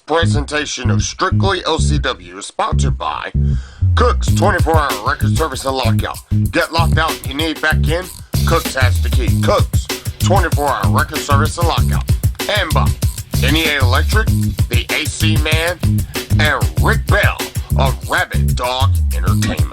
presentation of Strictly OCW is sponsored by Cook's 24-hour record service and lockout. Get locked out and you need back in? Cook's has the key. Cook's 24-hour record service and lockout. And by NEA Electric, the AC Man, and Rick Bell of Rabbit Dog Entertainment.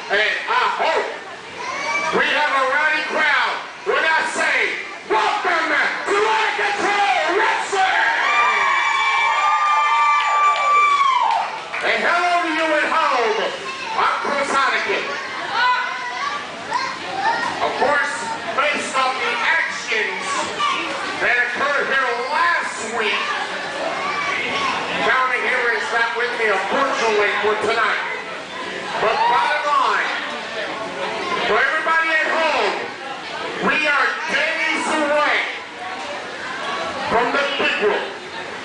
And I hope we have a rowdy crowd when I say, welcome to Control Wrestling! And hello to you at home. I'm Chris Heineken. Of course, based on the actions that occurred here last week, County here is not with me, unfortunately, for tonight. But bottom line, for everybody at home, we are days away from the big one.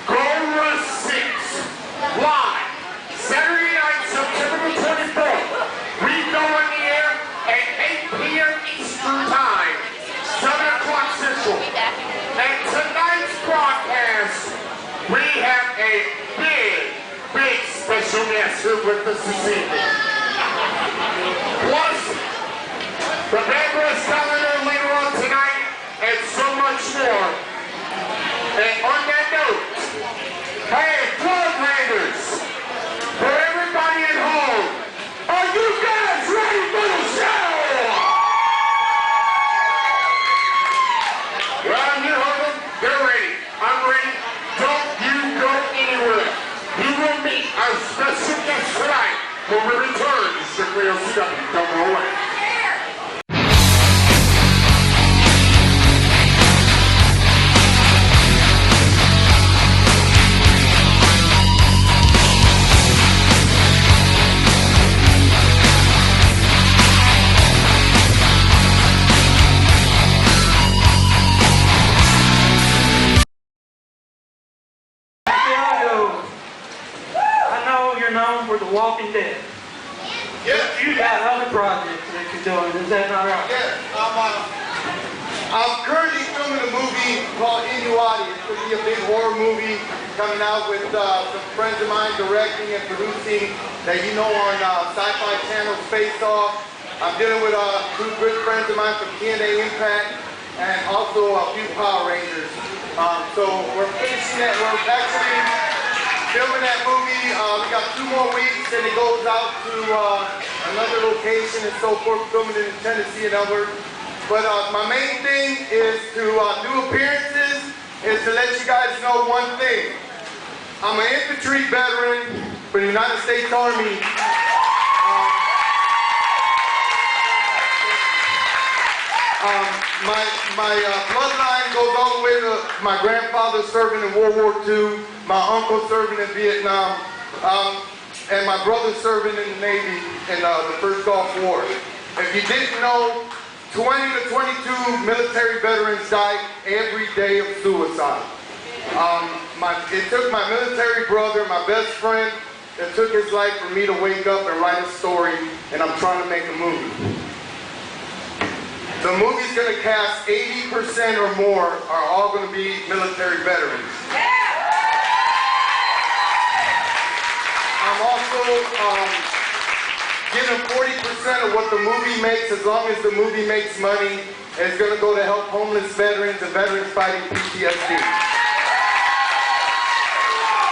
Cobra 6, live, Saturday night, September the 24th. We go on the air at 8 p.m. Eastern Time, 7 o'clock Central. And tonight's broadcast, we have a big special guest here with us this evening. Plus, the Vanguard's calendar later on tonight, and so much more. And on that note, hey, Floodlanders, for everybody at home, are you guys ready for the show? Well, you heard them. They're ready. I'm ready. Don't you go anywhere. You will meet our special guest tonight when we return to Strictly OCW. Don't go away. Santiago, I know you're known for The Walking Dead. Yes. You got other projects that you're doing, is that not right? Yes, I'm currently filming a movie called Inuati. It's going to be a big horror movie coming out with some friends of mine directing and producing that you know on Sci-Fi Channel Face Off. I'm dealing with two good friends of mine from TNA Impact and also a few Power Rangers. So we're finishing that. We're actually filming that movie. We got 2 more weeks and it goes out to another location and so forth, filming it in Tennessee and Elbert. But my main thing is to do appearances, is to let you guys know one thing. I'm an infantry veteran for the United States Army. My bloodline goes all the way to my grandfather serving in World War II, my uncle serving in Vietnam, and my brother serving in the Navy in the first Gulf War. If you didn't know, 20 to 22 military veterans died every day of suicide. It took my military brother, my best friend, it took his life for me to wake up and write a story, and I'm trying to make a movie. The movie's going to cast 80% or more are all going to be military veterans. I'm also giving 40% of what the movie makes, as long as the movie makes money, it's going to go to help homeless veterans and veterans fighting PTSD.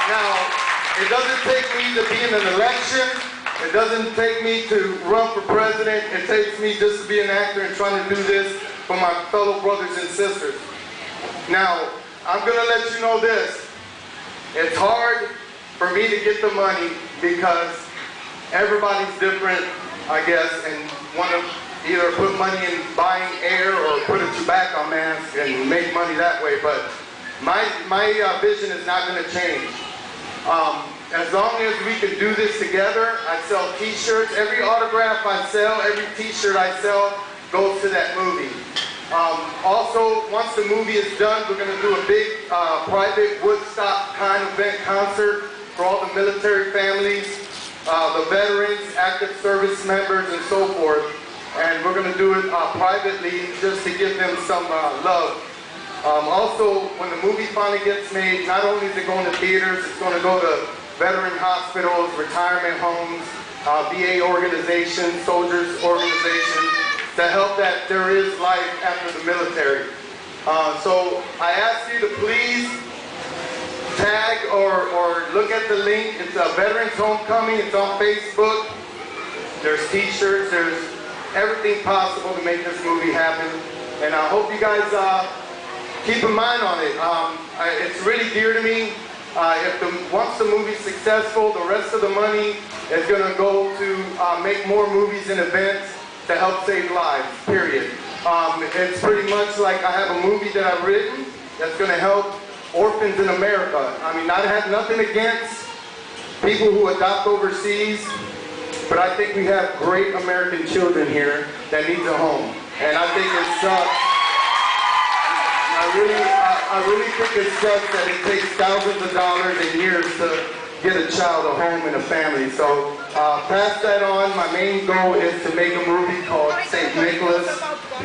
Now, it doesn't take me to be in an election. It doesn't take me to run for president. It takes me just to be an actor and trying to do this for my fellow brothers and sisters. Now, I'm going to let you know this. It's hard for me to get the money because everybody's different, I guess, and want to either put money in buying air or put a tobacco mask and make money that way. But my vision is not going to change. As long as we can do this together, I sell t-shirts. Every autograph I sell, every t-shirt I sell goes to that movie. Also, once the movie is done, we're going to do a big private Woodstock kind of event concert for all the military families. the veterans, active service members, and so forth. And we're going to do it privately just to give them some love. Also, when the movie finally gets made, not only is it going to theaters, it's going to go to veteran hospitals, retirement homes, VA organizations, soldiers organizations, to help that there is life after the military. So I ask you to please tag or look at the link. It's a Veterans Homecoming. It's on Facebook. There's t-shirts. There's everything possible to make this movie happen. And I hope you guys keep in mind on it. It's really dear to me. Once the movie's successful, the rest of the money is going to go to make more movies and events to help save lives, period. It's pretty much like I have a movie that I've written that's going to help orphans in America. I mean, I have nothing against people who adopt overseas, but I think we have great American children here that needs a home. And I think it sucks. I really think it sucks that it takes thousands of dollars and years to get a child a home and a family. So pass that on. My main goal is to make a movie called St. Nicholas,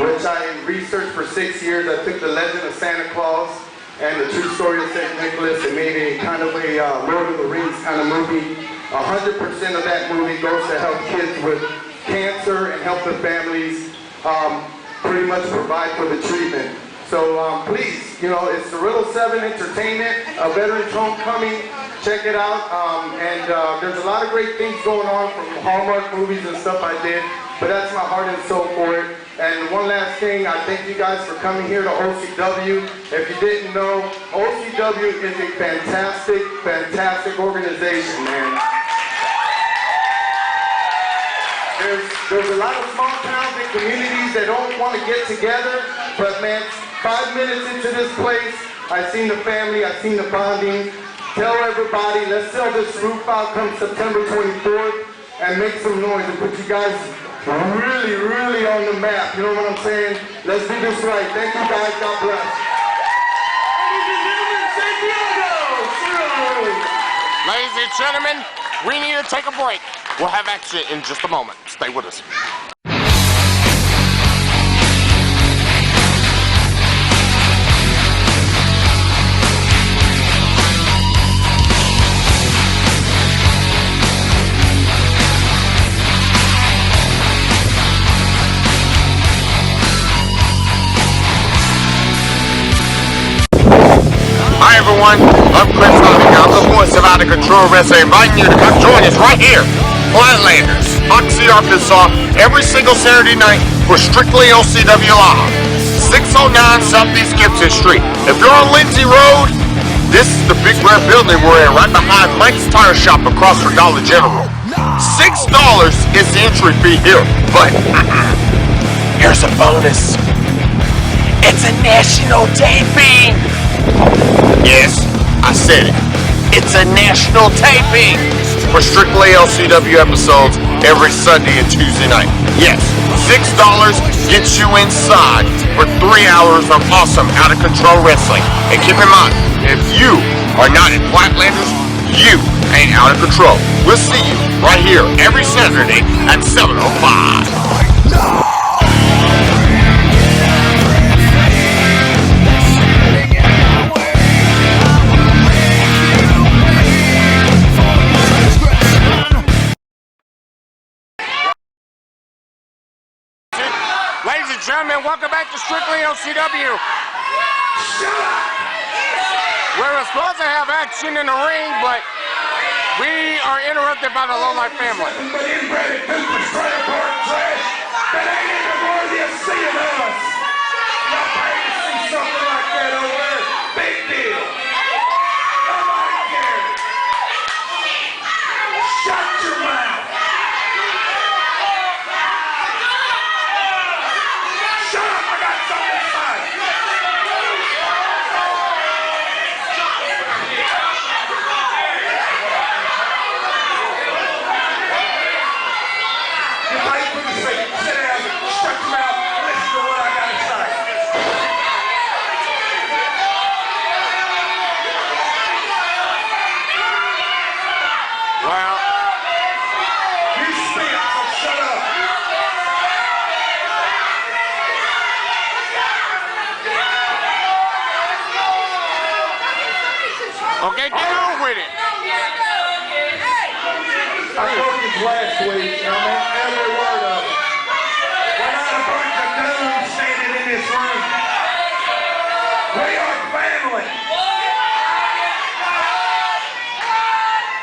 which I researched for 6 years. I took the legend of Santa Claus and the true story of St. Nicholas and made a kind of a Lord of the Rings kind of movie. 100% of that movie goes to help kids with cancer and help their families pretty much provide for the treatment. So please, you know, it's Cirilo 7 Entertainment, a Veterans Homecoming. Check it out. And there's a lot of great things going on from Hallmark movies and stuff I did, but that's my heart and soul for it. And one last thing, I thank you guys for coming here to OCW. If you didn't know, OCW is a fantastic, fantastic organization, man. There's a lot of small towns and communities that don't want to get together, but man, 5 minutes into this place, I've seen the family, I've seen the bonding. Tell everybody, let's sell this roof out come September 24th and make some noise and put you guys really, really on the map. You know what I'm saying? Let's do this right. Thank you guys. God bless. Ladies and gentlemen, Santiago Cirilo. Ladies and gentlemen, we need to take a break. We'll have action in just a moment. Stay with us. Hi everyone, I'm Chris Julio. I'm the voice of Out of Control Wrestling, inviting you to come join us right here, Flatlanders, Oxy, Arkansas, every single Saturday night for Strictly OCW Live, 609 Southeast Gibson Street. If you're on Lindsay Road, this is the big red building we're in, right behind Mike's Tire Shop across from Dollar General. $6 is the entry fee here, but here's a bonus. It's a national taping. Yes, I said it. It's a national taping for Strictly LCW episodes every Sunday and Tuesday night. Yes, $6 gets you inside for 3 hours of awesome out of control wrestling. And keep in mind, if you are not in Flatlanders, you ain't out of control. We'll see you right here every Saturday at 7:05. Ladies and gentlemen, welcome back to Strictly OCW. We were supposed to have action in the ring, but we are interrupted by the lowlife family. But inbred doofus trailer park trash that ain't even worthy of seeing us. Y'all pay to see something like that over there? Big deal. Nobody cares. Shut your mouth. Shut up, I got something to say. You might put your seat, sit down, shut your mouth, and listen to what I got to say. Okay, get on with it. I told you last week, and I meant every word of it. We're not a bunch of dudes standing in this room. We are family.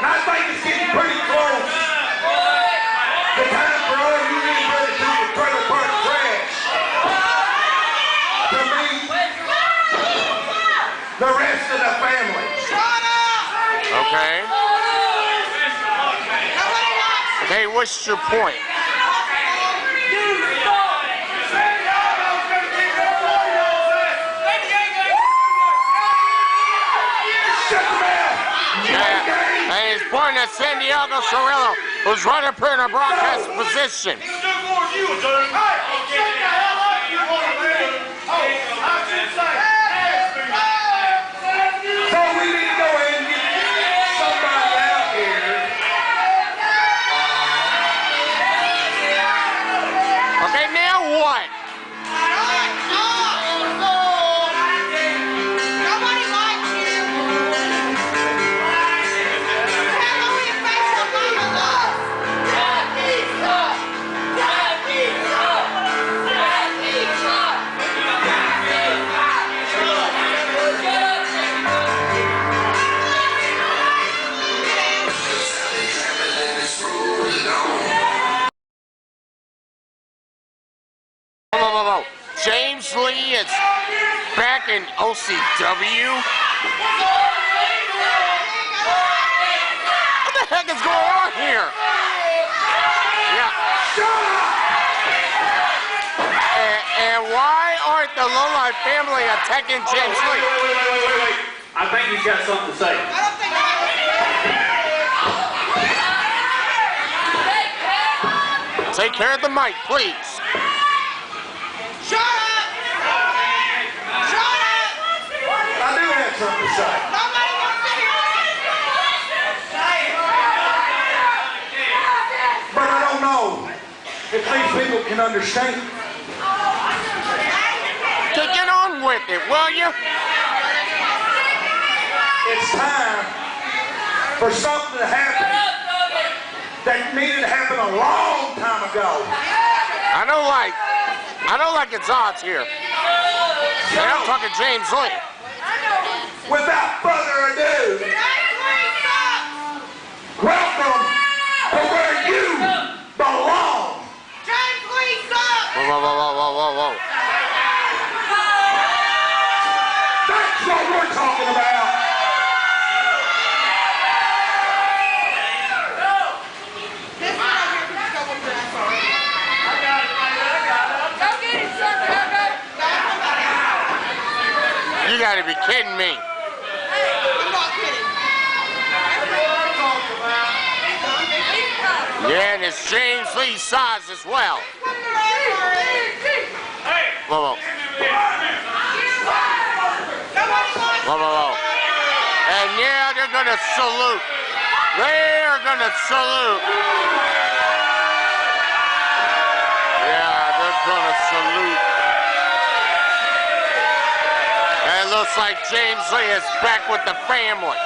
And I think it's getting pretty close. The time for all you need to do the trailer park trash to meet the rest of the family. Okay. Okay, what's your point? Yeah. And he's pointing at Santiago Cirilo, who's right up here in a broadcast position. So we need to go ahead and get somebody out here. Okay, now what? Nobody likes you. Have only a face of mama love. Whoa. James Lee is back in OCW. What the heck is going on here? Yeah. And why aren't the Lowlife family attacking James Lee? Wait. I think he's got something to say. I don't think Take care of the mic, please. Shut up! Shut up! I do have something to say. Nobody wants to hear it. But I don't know if these people can understand. Get on with it, will you? It's time for something to happen that needed to happen a long time ago. I don't like its odds here. And I'm talking James Lee. Without further ado, welcome to where you belong. James Lee sucks! Whoa. That's what we're talking about. This is not here to go with your ass already. Go get it, Santiago! You gotta be kidding me. I'm not kidding. Yeah, and it's James Lee size as well. Whoa. And yeah, they're gonna salute. They're gonna salute. Yeah, they're gonna salute. And it looks like James Lee is back with the family.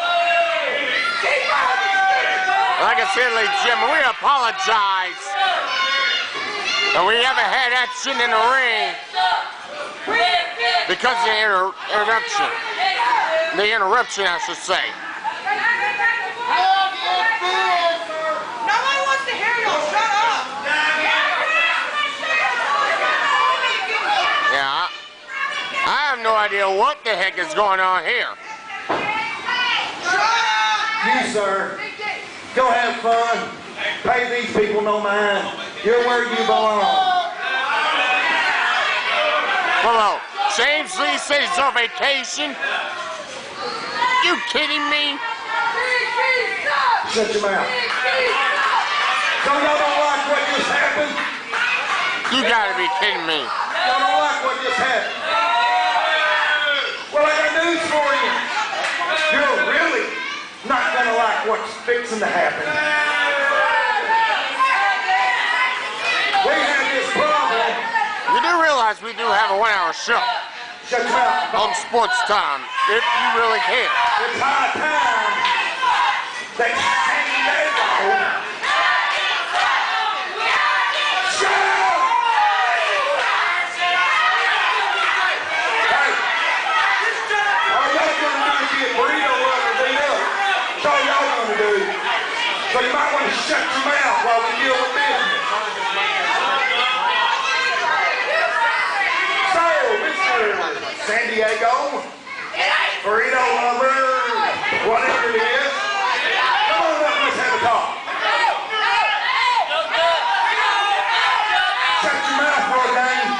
Like I said, ladies and gentlemen, we apologize. And we haven't had action in the ring because of the interruption. The interruption, I should say. Nobody wants to hear y'all. Shut up! Yeah, I have no idea what the heck is going on here. You, sir, go have fun. Pay these people no mind. You're where you belong. Hello, James Lee says he's on vacation. You kidding me? Shut your mouth. So y'all don't like what just happened? You gotta be kidding me. Y'all don't like what just happened? Well, I got news for you. You're really not gonna like what's fixing to happen. We have this problem. You do realize we do have a 1 hour show Shut your mouth. on Sports Time if you really can. It's high time that Santiago shut up! Hey, all y'all gonna do is get burrito lovers beat up. That's all y'all gonna do. So you might want to shut your mouth while we deal with business. So, Mr. Santiago, burrito lover, whatever it is, come on up, let's have a talk. Shut your mouth for a game.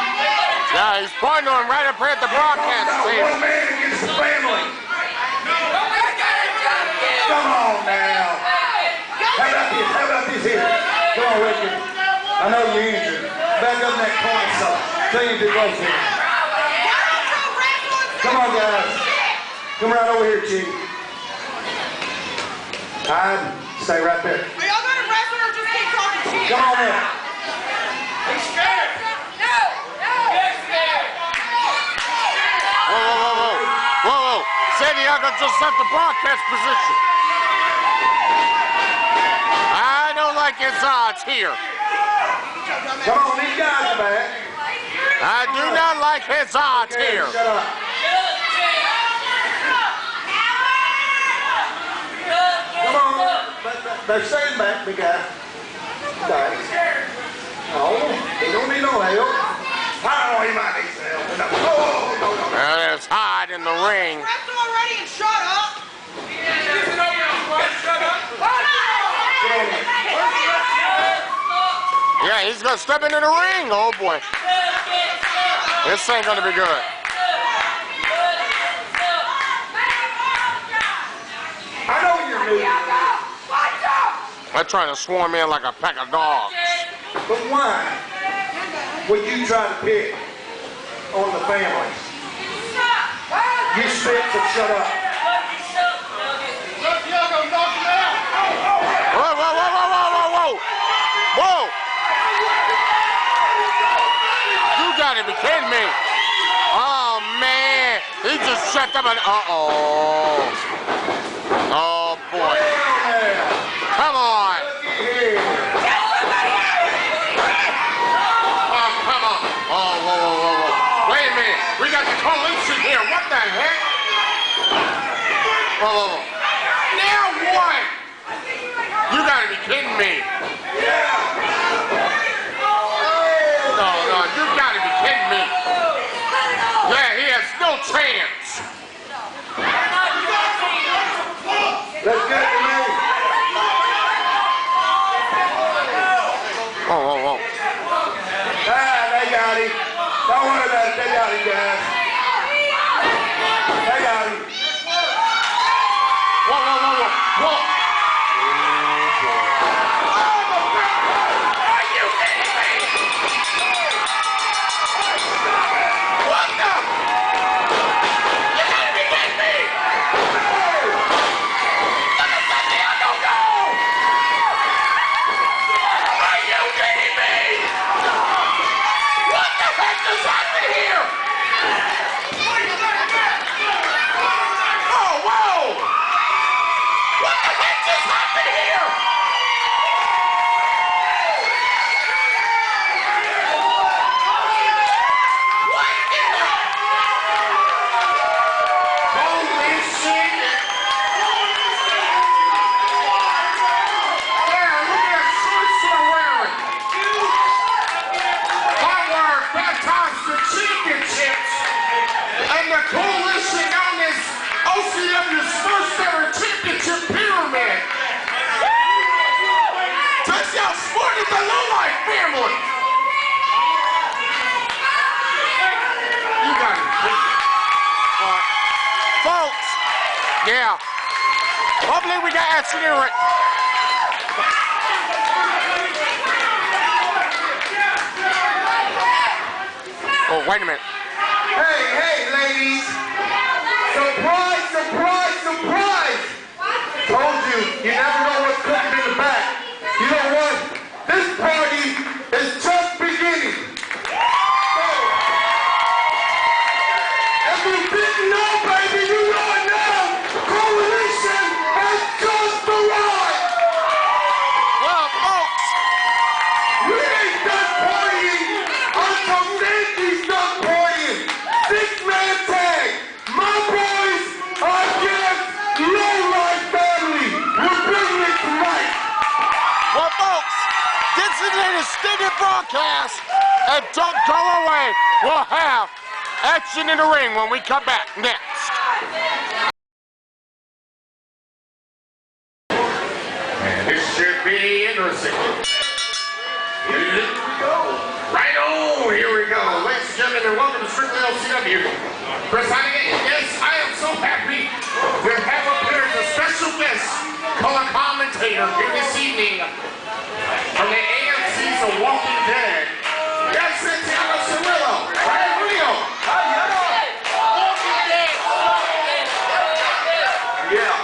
Yeah, he's pointing on right up here at the broadcast Not table. one man against the family. Come on now. How about this here? Come on, Ricky. I know you're injured. Back up in that corner, so clean the gloves here. Come on, guys. Come right over here, Chief. Hide. Stay right there. Are y'all gonna wrestle or just keep talking shit? Come on in. He's scared. No. He's scared. Whoa. Santiago just left the broadcast position. I don't like his odds here. Come on, these guys are back. I do not like his odds Okay, here. shut up. Come on. They're staying back, big guy. Guys. No, they don't need no help. Oh, he might need some help. No. There's Hyde in the ring. Wrestle already and shut up. Yeah, he's gonna step into the ring. Oh boy. This ain't gonna be good. I know you're new, They're trying to swarm in like a pack of dogs. but why would you try to pick on the family? You spit, so shut up. Whoa! You gotta be kidding me. Oh man, he just shut them and oh boy. Come on. Oh, come on. Oh, whoa. Wait a minute. We got the coalition here. What the heck? Whoa. Now what? You gotta be kidding me. No, you gotta be kidding me. Yeah, he has no chance. That's good to me. Whoa. They got him. Don't worry about it. They got him, guys. They got him. Whoa. Coalition known as OCW's first ever championship pyramid. Touchdown Sport is the low-life family. You got it. Folks, yeah. Hopefully we got action in it. Oh, wait a minute. Hey, ladies. Surprise. Told you never know what's cooking in the back. You know what? This party is just beginning. So, if you didn't know, baby, you know designated extended broadcast. And don't go away. We'll have action in the ring when we come back next. And this should be interesting. Here we go. Right on, here we go. Ladies and gentlemen, and welcome to Strictly OCW. Chris Honeygan, yes, I am so happy to have up here as a special guest, color commentator here this evening from the AMC's The Walking Dead. Yes, Santiago Cirilo. Right, Julio. Walking Dead. Yeah.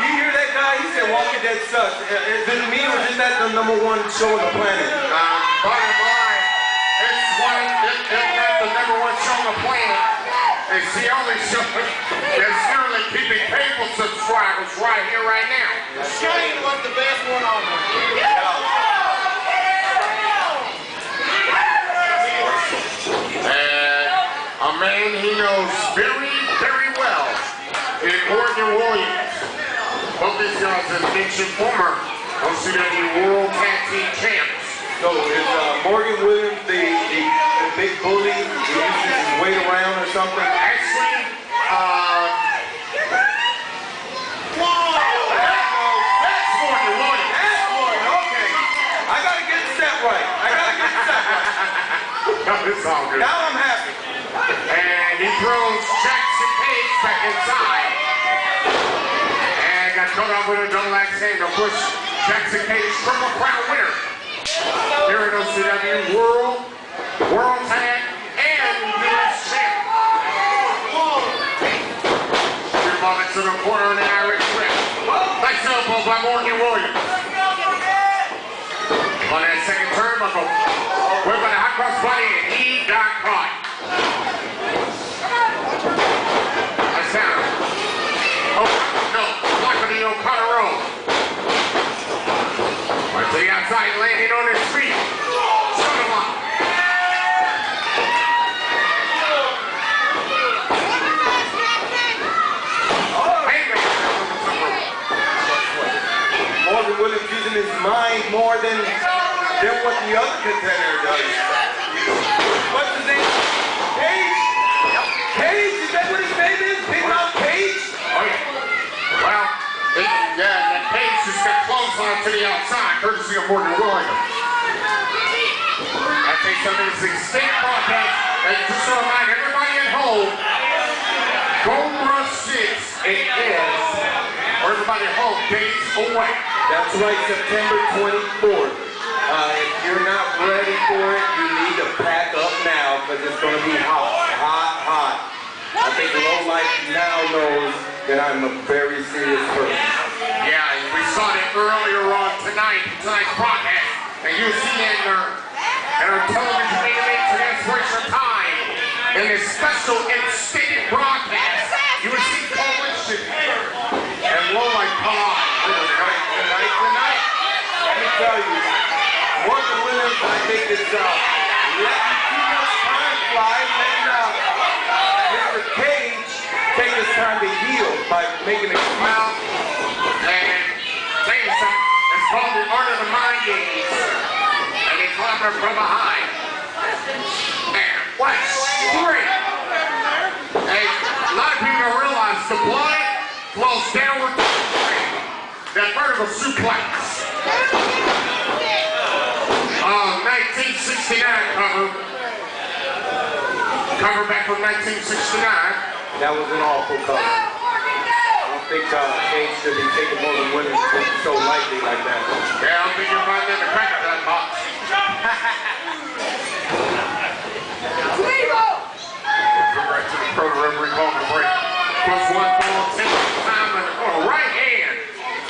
You hear that guy? He said Walking Dead sucks. Is it me or is that the #1 show on the planet? Bottom line, it's not the #1 show on the planet. It's the only show that's currently keeping cable subscribers right here, right now. Shane was the best one on there. And a man he knows very, very well in Morgan Williams. Both these guys have mentioned former OCW World Tag Team Champs. So is Morgan Williams the big bully who uses his weight around or something? Actually, that's Morgan Williams. That's Morgan, okay. I gotta get the set right. No, it's all good. Now I'm happy. And he throws Jackson Page back inside. And got caught up with a double axe handle. Of course, Jackson Page, Triple Crown winner. Here at OCW World Tag and US Champ. Two moments in the corner in the Irish whip. Nice elbow by Morgan Williams. On that second turnbuckle, we're going to hot cross body and he got caught. That's down. Oh, no. Block of the O'Connor roll. Right to the outside, landing on his feet. Shut him up. Morgan Williams using his mind more than what the other contender does. What's his name? Page? Page? Is that what his name is? Big Mouth Page? Oh, yeah. Well, that Page just got close on to the outside, courtesy of Morgan Williams. I think something is extended broadcast. And just to remind everybody at home, Cobra 6, it is, or everybody at home, days away. That's right, September 24th. If you're not ready for it, you need to pack up now because it's going to be hot, hot, hot. I think Low Life now knows that I'm a very serious person. Yeah, we saw that earlier on tonight's broadcast. And you see that in our television main event transmission time. In this special extended broadcast, you would see Coalition and Low Life come on. Tonight, let me tell you, Morgan Williams, I think it's let too much time fly, and then Mr. Cage take his time to heal by making it Well, and tell you something, it's called the art of the mind games. And they clap her from behind. And what straight. Hey, a lot of people don't realize the blood flows downward to the brain. That vertical suplex. 1969 cover. Cover back from 1969. That was an awful cover. I don't think Cage should be taking Morgan Williams so lightly like that. Yeah, I don't think you'll find them to crack that box. Right to the pro referee calling the break. Plus one ball, 10 time, and a right hand.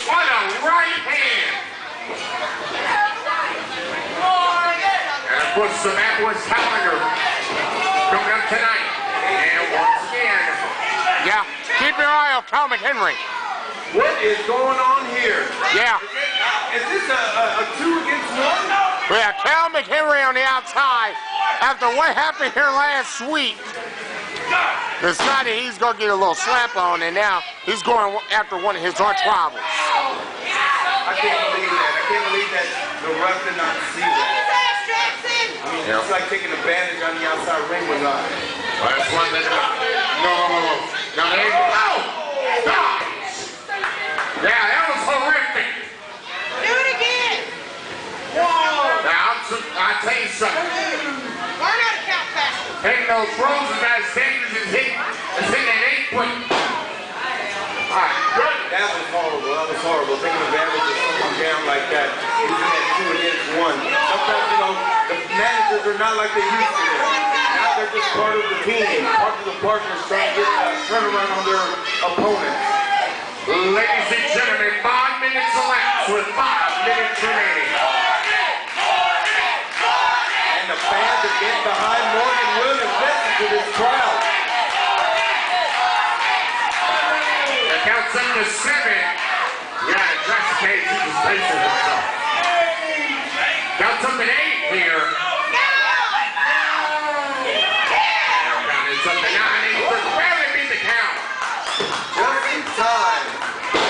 What a right hand! And of course, the Backwoods calendar coming up tonight. And once again, yeah, keep your eye on Cal McHenry. What is going on here? Yeah. Is this a 2 against 1? We have Cal McHenry on the outside. After what happened here last week, decided he's going to get a little slap on, and now he's going after one of his arch rivals. I can't believe that. ref did not see that. I mean, it's like taking advantage on the outside ring with us. Well, that's one thing about it. No. Now, there you go. Stop! Yeah, that was horrific. Do it again. Whoa. Now, I'll tell you something. Learn how to count faster. Hitting those rolls is as dangerous as hitting that 8-point. All right, good. That was horrible. That was horrible. Taking advantage of someone down like that, using that 2 against 1. Sometimes, you know, the managers are not like they used to be. Now they're just part of the team, part of the partners trying to get a turnaround on their opponents. Ladies and gentlemen, 5 minutes elapsed with 5 minutes remaining. And the fans are getting behind Morgan Williams. Listen to this crowd. The count's up to 7. Yeah, Jackson Cage is just facing himself. Counts up at 8 here. It's up to 9. He could barely beat the count. Just in time.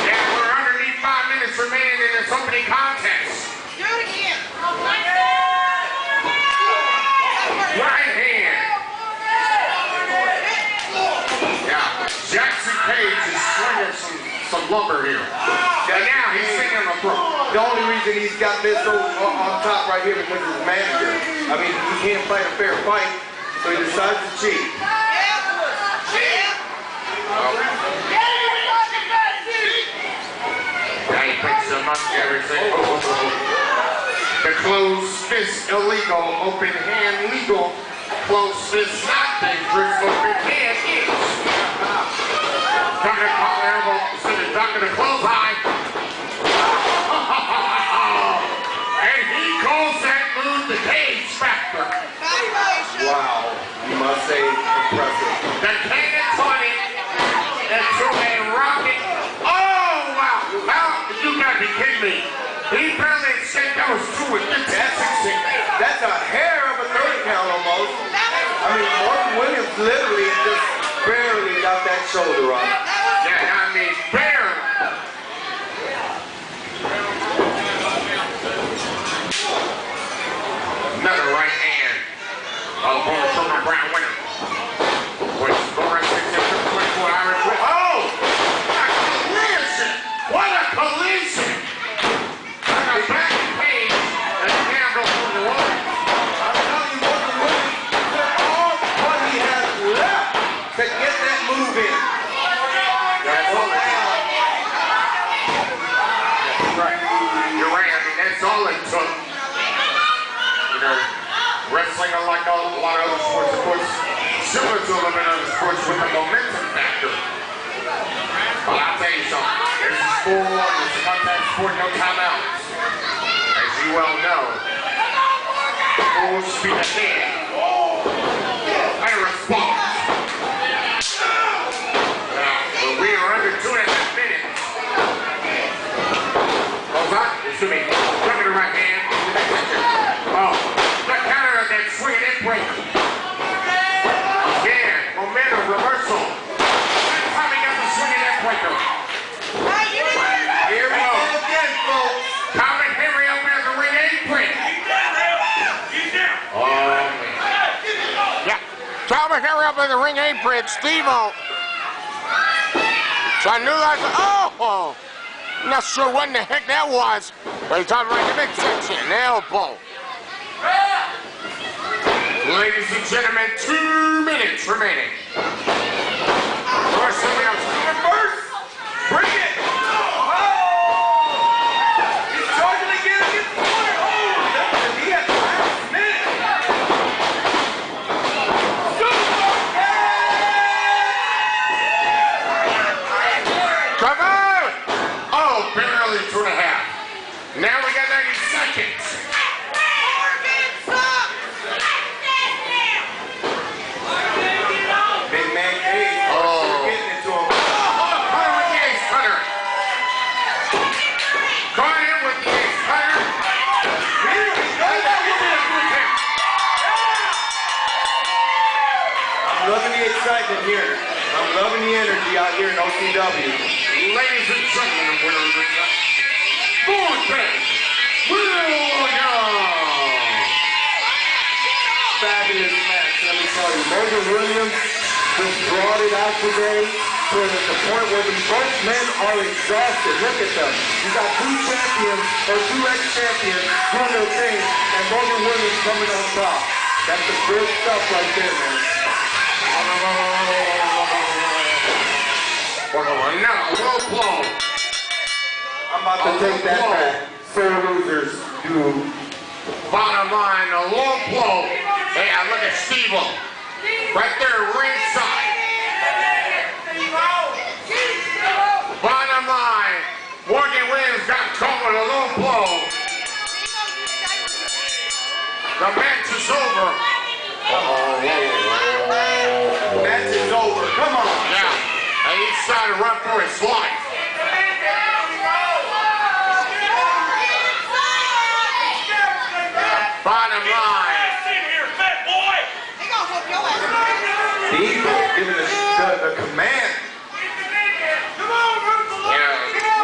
Yeah, we're underneath 5 minutes remaining in this opening contest. Do it again. Right hand. Yeah, Jackson Cage is swinging some lumber here. And now he's singing a pro. The only reason he's got this on top right here because his manager. I mean, he can't fight a fair fight, so he decides to cheat. Now he puts the money everything. The closed fist illegal, open hand legal. Closed fist not dangerous, open hand is. Ducking the collar elbow, ducking the close eye. And he calls that move the Cage Factor. Wow, you must say impressive. The cannon 20 into a rocket. Oh, wow. Now, you gotta be kidding me. He barely escaped those 2 with That's a hair of a 30 count almost. I mean, Morgan Williams literally just barely got that shoulder on. Yeah, I mean, barely. Another right hand. Former Silver Brown winner. With scoring 6-24 Irish. Oh! A collision! What a collision! Like a back page and a handle from the wall. I'm telling you, Morgan Williams put all what he has left to get that move in. That's all it took. Right. You're right. I mean, that's all it took. You know, wrestling, unlike a lot of other sports, of course, similar to a little bit of other sports with the momentum factor. But I'll tell you something. This is sport, it's a contact sport, no timeouts. As you well know, full speed ahead. And response. Now, we are under 2.5 minutes. Hold on, excuse me. Look at the right hand. Oh, the counter of that swinging in break. Again, momentum reversal. That time he got the swinging in breaker. Here we go again, folks. Calvin Henry up there the ring apron. Oh, man. Yeah, Calvin Henry up in the ring apron. Steve-O. So I knew that was, oh, not sure what in the heck that was. But he's talking right in the midsection, the elbow. Ladies and gentlemen, 2 minutes remaining. First, somebody else. First, bring it. Oh! He's charging again against the corner. Oh, he has the last minute. Come on! Oh, barely 2.5. Now we got 90 seconds. Big man Cage. Oh. Getting it to him. Caught with the ace cutter. Caught him with the ace cutter. Here we go. That will be a good count. I'm loving the excitement here. I'm loving the energy out here in OCW. Ladies and gentlemen, the winner of the fourth round, Julio. Fabulous match, let me tell you. Morgan Williams just brought it out today to the point where these both men are exhausted. Look at them. You got two champions, or two ex-champions, doing their thing, and Morgan Williams coming on top. That's the good stuff right there, man. Now, low blow. I'm about to take that back. Sir losers do. Bottom line, a low blow. Hey, look at Steve right there, ringside. Bottom line, Morgan Williams got caught with a low blow. The match is over. Match is over. Come on. Yeah, and he's trying to run for his life. Bottom line. He gonna whoop your ass. The Eagle giving the command. Yeah,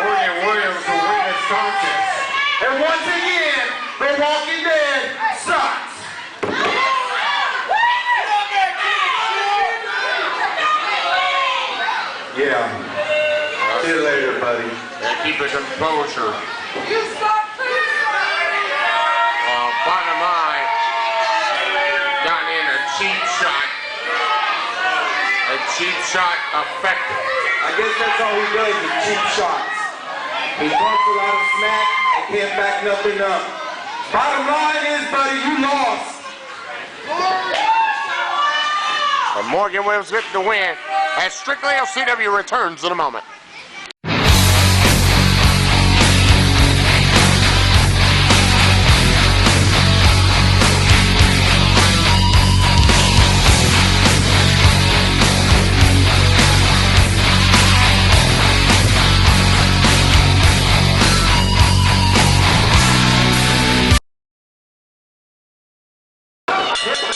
Morgan Williams will win this contest. And once again, the Walking Dead sucks. Yeah. See you later, buddy. Keep a composure. You suck too. Bottom line, got in a cheap shot. A cheap shot effective. I guess that's all he does is cheap shots. He talks a lot of smack and can't back nothing up. Bottom line is, buddy, you lost. But Morgan Williams getting the win as Strictly OCW returns in a moment.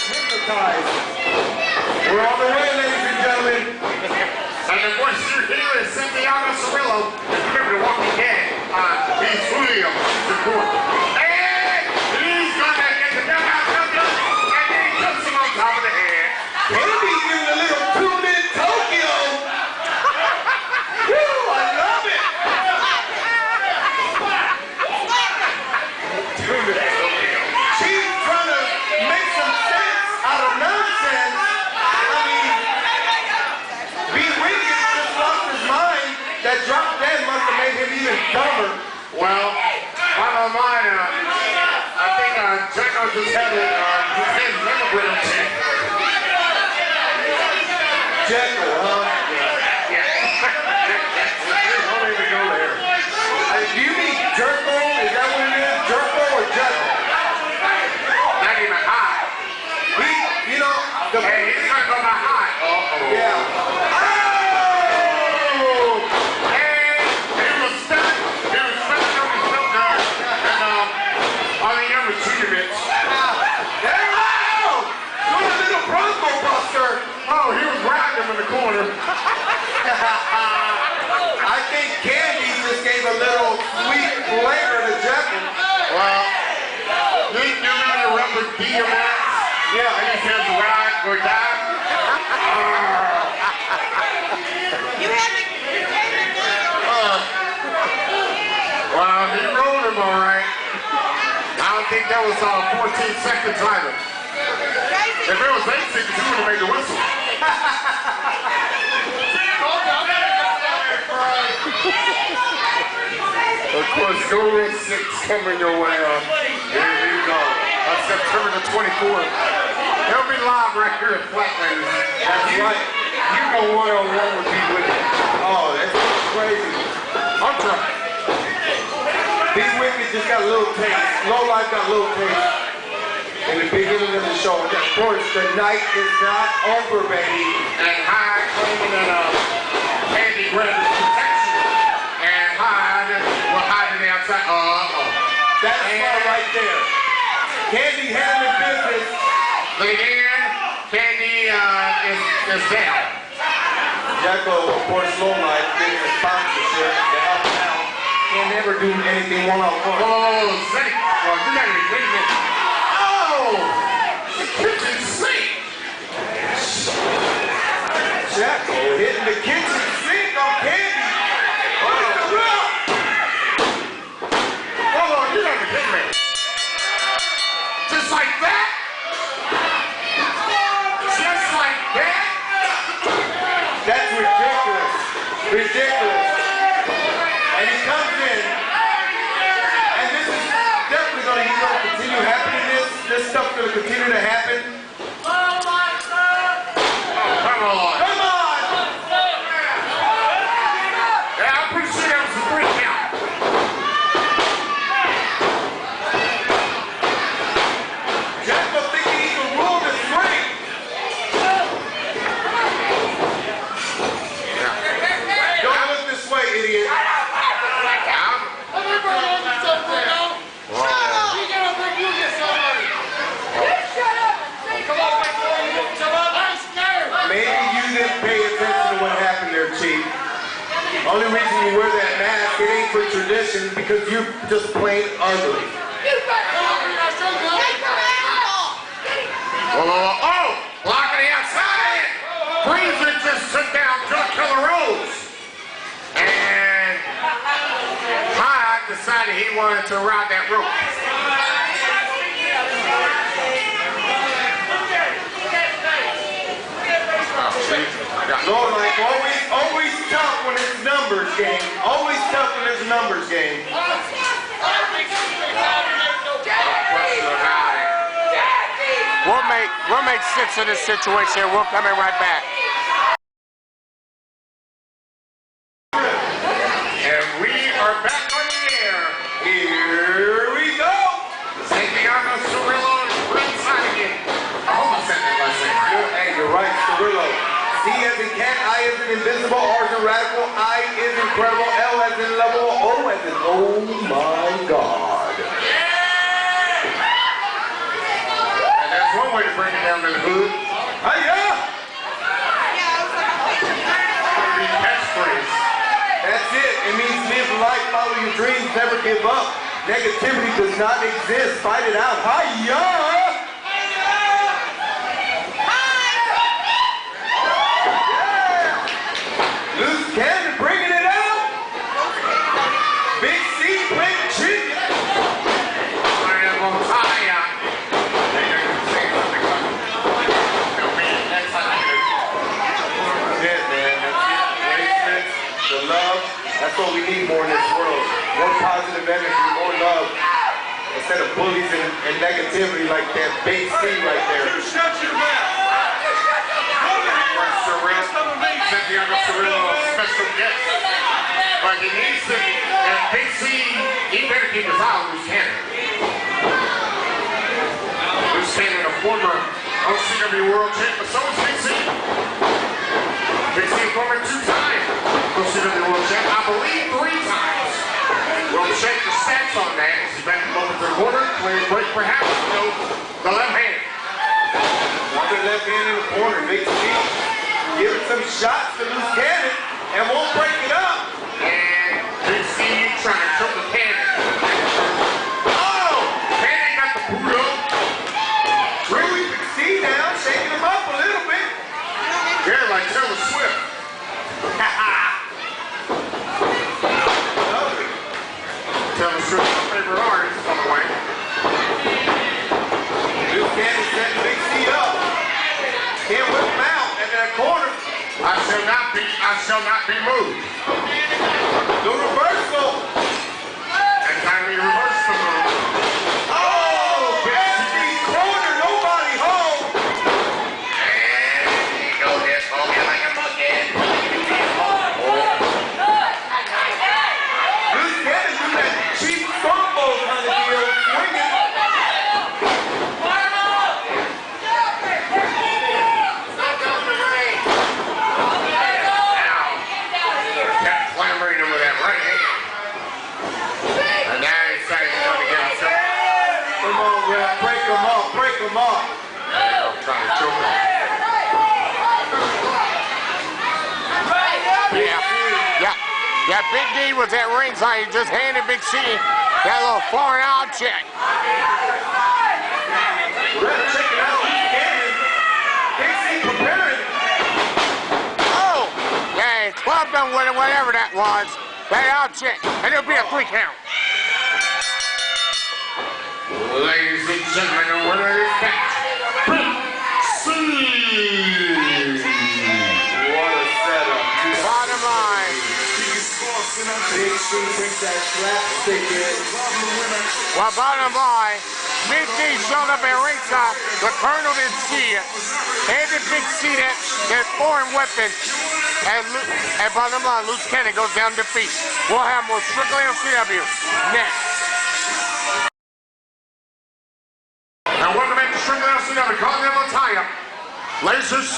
Hypnotized. We're on the way, ladies and gentlemen. And the voice you're here is Santiago Cirilo. Remember the Walking Dead. He's Julio. The court. And he's gonna get the gun out, and then he cuts him on top of the head. Andy giving a little tune-in Tokyo. Woo, I love it. She's trying to make some sense out of nonsense. I mean, B. Wiggins just lost his mind. That drop dead must have made him even dumber. Well, bottom line, I think Jacko just had his memorable check. Jekyll, huh? Yeah. Don't even go there. Do you mean Jerko? Is that what it is? Jerko or Jekyll? Not even hot. He, you know, the... Hey, he's gonna go by hot. Yeah. Oh! And he was stuck. He was stuck on his foot guard. And all the other teammates. There you go! Do a little Bronco Buster. Oh, he was riding him in the corner. I think Candy just gave a little sweet flavor to Jekyll. Well, you remember the rubber DMX? Yeah. And he says ride or die. You had to Well, he rode him all right. I don't think that was 14 seconds either. If it was 8 seconds, he would have made the whistle. Of course, Goal 6 coming your way. Here you go. September the 24th. He'll be live right here at Flatlanders. That's right. You go one-on-one with me with it. Oh, that's crazy. I'm trying. Big Wicked just got a little taste. Low Life got a little taste. In the beginning of the show. Of course, the night is not over, baby. And High claiming that Andy grabbed his protection. And High will hide to the outside. That's right there. Candy handling business. Look again. Candy is down. Jacko, of course, Low Life, getting a sponsorship to help him out. Can't never do anything one-on-one. Oh, Zeddy hitting the kitchen sink on Candy. What the real? Hold on, you gotta hit me. Just like that? Just like that? That's ridiculous. Ridiculous. And he comes in, and this is definitely going to continue happening. This stuff's going to continue to happen. Oh, come on. Come on! Yeah, I'm pretty sure that was a 3 count. Jeff will think he can rule this ring. Don't look this way, idiot. Maybe you didn't pay attention to what happened there, Chief. Only reason you wear that mask, it ain't for tradition, because you're just plain ugly. Oh, blocking the outside. Freezer just took down Drug Killer Rose. And Hyde decided he wanted to ride that rope. Lord, like always tough when it's numbers game. Always tough when it's numbers game. We'll make sense of this situation. We're coming right back. And we are back on the air. Here we go. Santiago Cirilo ringside again. I hope I said that last name right. Hey, you're right, Cirilo. C as in cat, I as in invisible, R as in radical, I is incredible, L as in level, O as in oh my God. And that's one way to bring it down to the hood. Hiya! The catchphrase. That's it. It means live life, follow your dreams, never give up. Negativity does not exist. Fight it out. Hiya! Loose cannon bringing it out. Big C playing chicken. I am on fire. Yeah, man. That's it. The love. That's what we need more in this world. More positive energy, more love. Instead of bullies and negativity like that big C right there. Shut your mouth. Santiago Cirilo, special guest. But he needs to, and Big C, he better keep his eye on loose cannon. Loose cannon, a former OCW World Champion, so is Big C. Big C, a former 2-time OCW World Champion, I believe 3 times. We'll check the stats on that. He's back over to the corner, playing break perhaps, the left hand. One left hand in the corner, Big C. Give it some shots to loose cannon and won't break it up. And Big C trying to choke the cannon. Oh! Cannon got the boot up. Really? Big C now, shaking him up a little bit. Yeah, like Taylor Swift. Taylor Swift, my favorite artist, by the way. Loose cannon setting Big C up. Can't whip him out at that corner. I shall not be moved. The reversal. And time to reverse the move. Oh, empty corner, nobody home. And he goes this monkey like a monkey. Loose cannon do that cheap combo kind of deal. Swinging. Kept clambering him with that right hand. And now he's saying he's going to get himself. Come on, ref. Break him up. Break him up. I'm trying to choke him. Yeah, Big D was at ringside. He just handed Big C that little foreign object. Ref, check it out. Loose cannon. Big C preparing. Oh! something with it, whatever that was. But I'll check, and it'll be a 3 count. Ladies and gentlemen, the winner is back. What a setup. Bottom line. Big C brings that slapstick in. Well, bottom line, Big D showed up at ringside. The Colonel didn't see it. And the Big C that foreign weapon. And bottom line, Loose Cannon goes down defeat. We'll have more Strictly OCW next. And welcome back to Strictly OCW, Continental tie-up. Lasers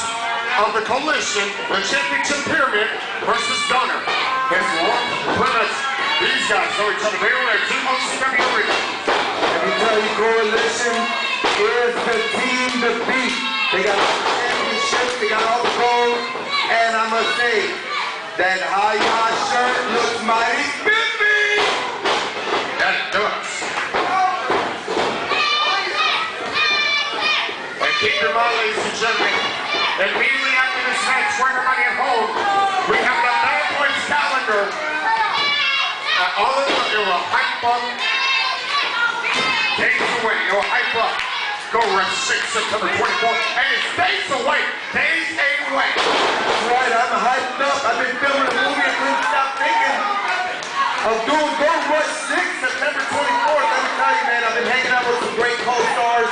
of the Coalition, the Championship Pyramid versus Gunner. His one premise. These guys know each other very well. Team OCW arena. Let me tell you, Coalition is the team to beat. They got all the championships, they got all the gold, and I must say, that high shirt looks mighty spiffy. That does. And keep your mind, ladies and gentlemen, immediately after this match for everybody at home, we have the Bad Boys calendar. All of them, it will hype up days away. It will hype up. Go Rush 6 September 24th, and it's days away. Days away. That's right, I'm hyped up. I've been filming a movie and couldn't stop thinking of doing Go Rush 6 September 24th. Let me tell you, man, I've been hanging out with some great co-stars.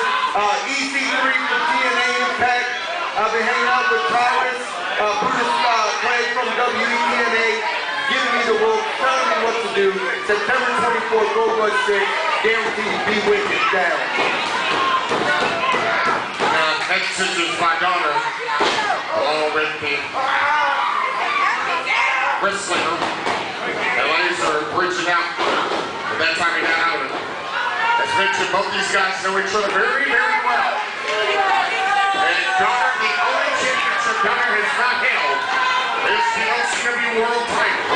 EC3 from TNA Impact. I've been hanging out with Tyrus, Brutus Clay from WETNA, giving me the rope, telling me what to do. September 24th, Go Rush 6, guaranteed be wicked down. Head scissors by Donner, along with the wrestling and laser reaching out. At that time, he got out of it. As mentioned, both these guys know each other very, very well. And Donner, the only championship Donner has not held, is the OCW World title.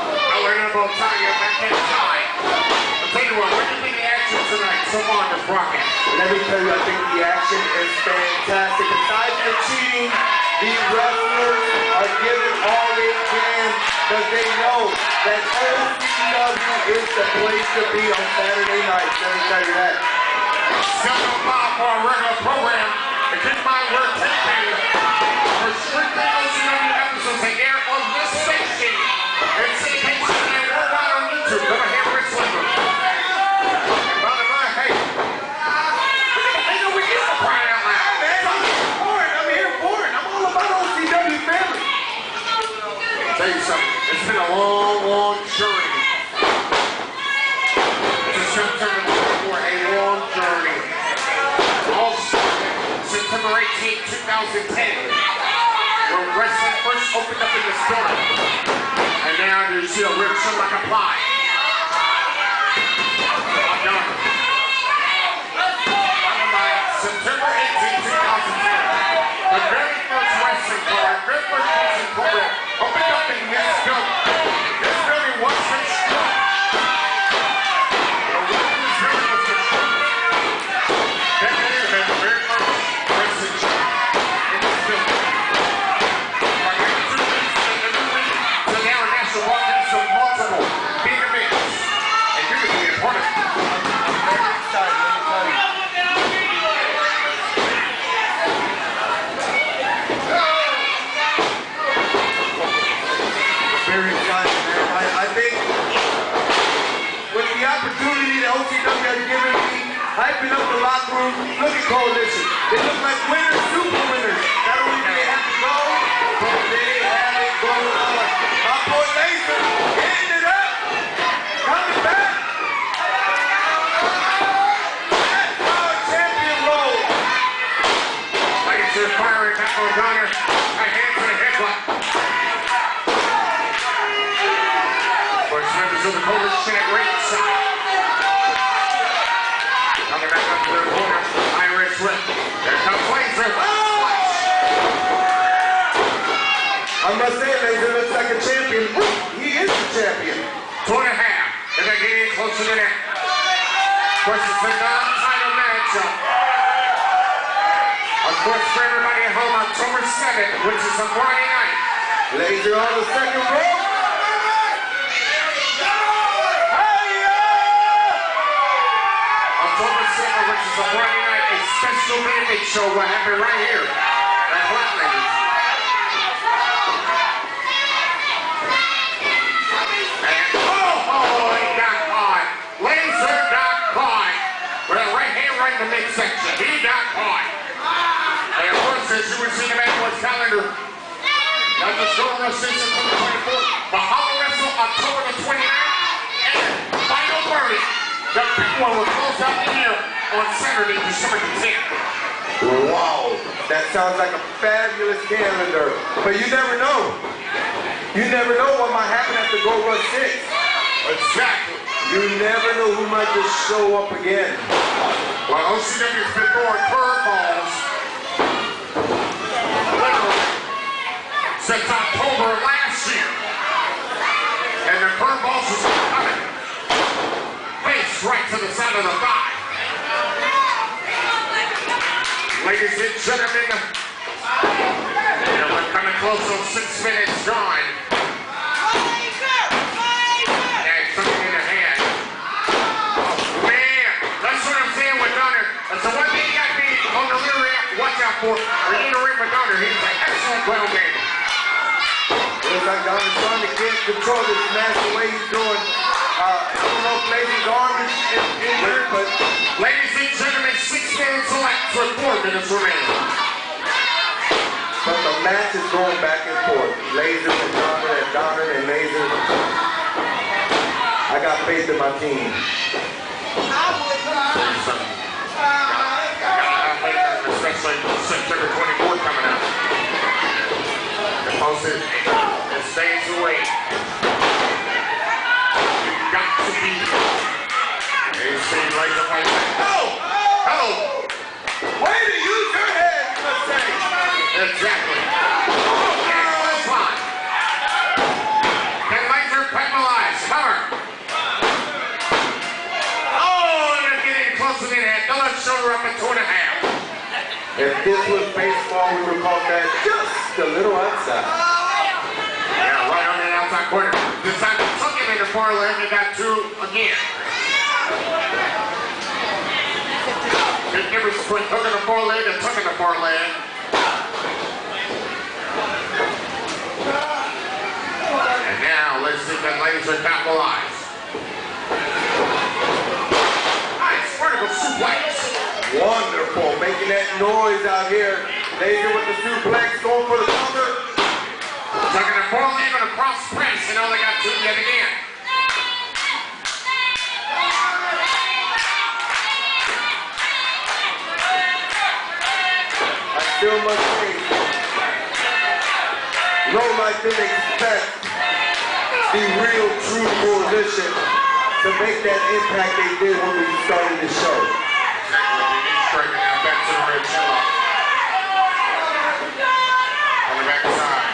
I'll learn about Tanya back inside. I'll tell you what do you think the action tonight? So on the rocket. Let me tell you, I think the action is fantastic. Aside from the cheating, the wrestlers are giving all they can because they know that OCW is the place to be on Saturday nights. Let me tell you that. 7:05 for our regular program. And keep in mind, we're taping for Strictly OCW episodes that air on this station. And syndication and worldwide on YouTube. Go ahead, wrestling. And by the way, hey. I know we get the crying out loud. I'm here for it. I'm all about OCW family. Tell you something. It's been a long, long journey. To September 24, a long journey. All started September 18, 2010, when wrestling first opened up in this building. And now you see a rip show like a pie. September 18, 2010, the very first wrestling card, very first wrestling program opened up in this building. This building was constructed. The building was constructed. That year had the very first wrestling show in this building. From every 2 weeks every week to now a national walk-ins of multiple big events. And you're going to be a part of it. I'm very excited, let me tell you. Very excited, man. I think with the opportunity that OCW has given me, hyping up the locker room, look at Coalition. They look like winners, super winners. Not only do they have to go, but they have it going on. My boy Laser, getting it up, coming back. That's how a champion rolls. Laser firing back on Donner. A hand to the headbutt. Members of the Coalition at ringside. Coming back up to the corner, Irish whip. There comes Laser. I must say, Laser looks like a champion. He is the champion. 2.5. And they're getting closer to that. Of course, it's a non-title matchup. Of course, for everybody at home, October 7th, which is a Friday night, Laser on the second rope. October 2nd, which is a Friday night, a special benefit show will happen right here at Black Ladies. And he got caught. Laser got caught. With a right hand right in the midsection. He got caught. And of course, as you would see in the Man's calendar, that's the show wrestling September 24th, Mahalo Wrestle October the 29th, and Final Verdict. The big one will close out the year on Saturday, December 10th. Wow, that sounds like a fabulous calendar. But you never know. You never know what might happen after Go Run 6. Exactly. You never know who might just show up again. Well, OCW's been throwing curveballs literally since October of last year. And the curveballs are still coming. Face right to the side of the thigh. Ladies and gentlemen, we're coming close on 6 minutes gone. And something in the hand. Man, that's what I'm saying with Donner. That's the one thing you got to be on the rear end, watch out for. Or in the ring with Donner. He's an excellent ground man. Looks like Donner's trying to get control of this match the way he's doing. I don't know if Laser's arm is injured, but ladies and gentlemen, 6 minutes left with 4 minutes remaining. But the match is going back and forth. Laser and Donner and Laser. I got faith in my team. Especially September 24th coming up. The posted it stays away. You've got to be here. You see Laser fight back. Oh! Way to use your head, let's say. Exactly. And close line. Can Laser penalize? Cover. Oh, and they're getting closer to the head. The left shoulder up at 2.5. If this was baseball, we would call that just a little outside. Yeah, right on the outside corner. This time they took him in the far leg. They got 2 again. Big difference between hooking the far leg and tucking the far leg. And now let's see that Laser capitalize. Nice vertical suplex. Wonderful, making that noise out here. Laser with the suplex, going for the cover. Tucking the far leg on a cross press, and only got 2 yet again. I still must say, no life didn't expect the real true coalition to make that impact they did when we started the show. Straight now back to the red chin-lock. On the back side.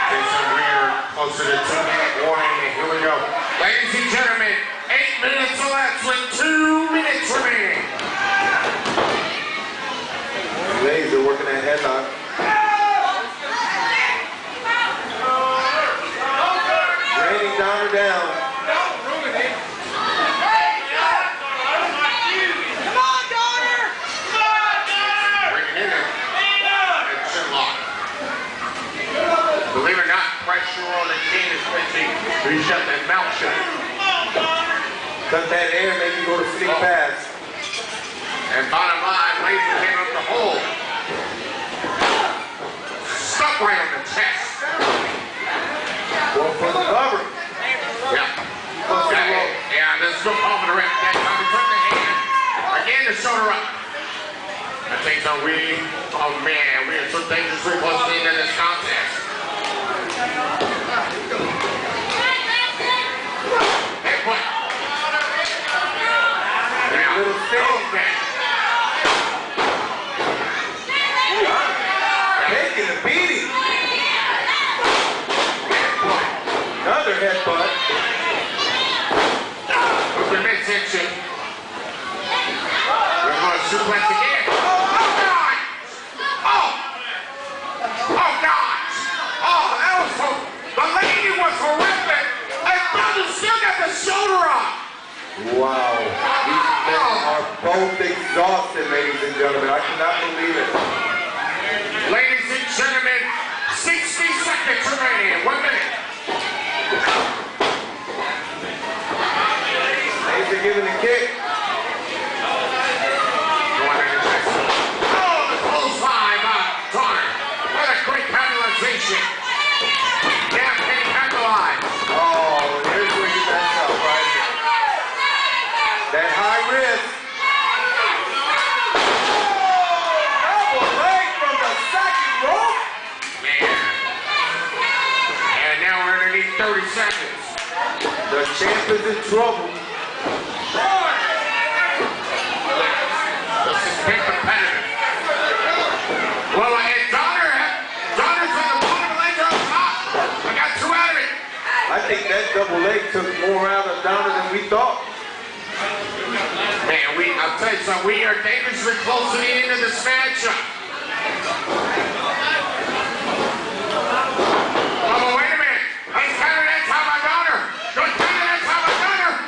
Jason Rear closer to 2-minute warning, and here we go. Ladies and gentlemen, 8 minutes elapsed with 2 minutes remaining. Laser working that headlock. Draining Donner down. Believe it or not, pressure on the chin is pitching. He shut that mouth shut. Cut that air, make you go to sleep fast. And bottom line, Laser came up the hole. Stuck right on the chest. Going for the cover. Yeah, this is no call for the ref. That time he took the hand. Again, the shoulder up. I think so. Oh man, we are so dangerously close to the end of this contest. Hey, what? Yeah, Little stick. okay. Taking the beating. Another headbutt. Look at midsection. We're going to suplex again. Oh, God! Oh! Oh, God! Oh, both exhausted, ladies and gentlemen. I cannot believe it. Ladies and gentlemen, 60 seconds remaining. 1 minute. They've been giving the kick. Oh, the close line by Connor. What a great capitalization. Yeah, can he capitalize? Oh, here's where you mess up right here. That high risk. Double leg from the second rope. Man. And now we're underneath 30 seconds. The champ is in trouble. This is big competitive. Well, and Donner's in the bottom leg on top. I got 2 out of it. I think that double leg took more out of Donner than we thought. Man, I'll tell you something, we are dangerously close to the end of this matchup. Oh, wait a minute. He's counting that time by Donner. Good counting that time by Donner.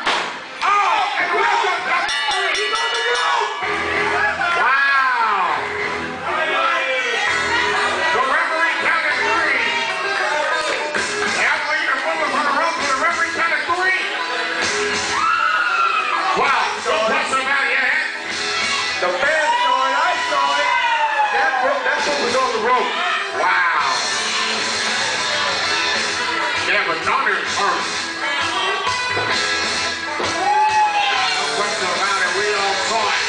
Oh, and welcome to he's on the rope. Wow. The referee counted 3. The athlete are moving from the rope, but the referee counted 3. Wow, so what's about yet? The fans saw it, I saw it. That foot was on the rope. Wow. Yeah, but Donner is hurt. No question about it, we all saw it.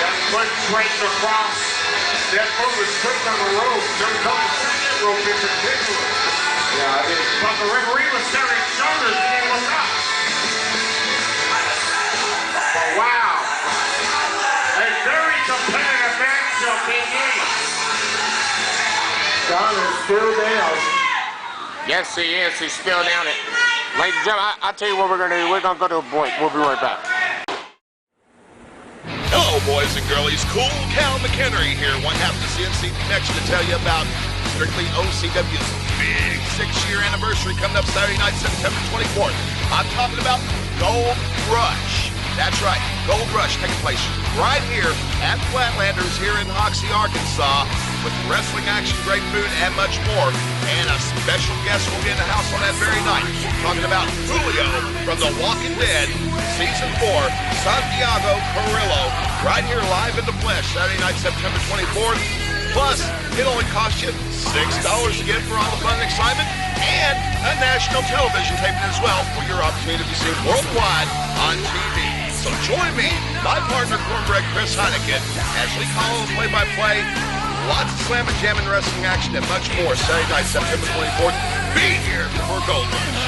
That foot straight across. That foot was stripped on the rope. There was on the second rope in particular. Yeah, I didn't. But the referee was staring at shoulders and he looked up. But wow. A very competitive matchup indeed. Donner's still down. Yes, he is. He's still down it. Ladies and gentlemen, I'll tell you what we're going to do. We're going to go to a break. We'll be right back. Hello, boys and girlies. Cool Cal McHenry here, one half of the CNC Connection, to tell you about Strictly OCW's big 6-year anniversary coming up Saturday night, September 24th. I'm talking about Gold Rush. That's right, Gold Rush taking place right here at Flatlanders here in Hoxie, Arkansas, with wrestling action, great food, and much more. And a special guest will be in the house on that very night. Talking about Julio from The Walking Dead, Season 4, Santiago Cirilo, right here live in the flesh, Saturday night, September 24th. Plus, it only costs you $6 to get for all the fun and excitement, and a national television taping as well for your opportunity to be seen worldwide on TV. So join me, my partner Cornbread Chris Heineken, as we call the play-by-play, lots of slam and jamming wrestling action and much more Saturday night, September 24th. Be here for Gold Rush.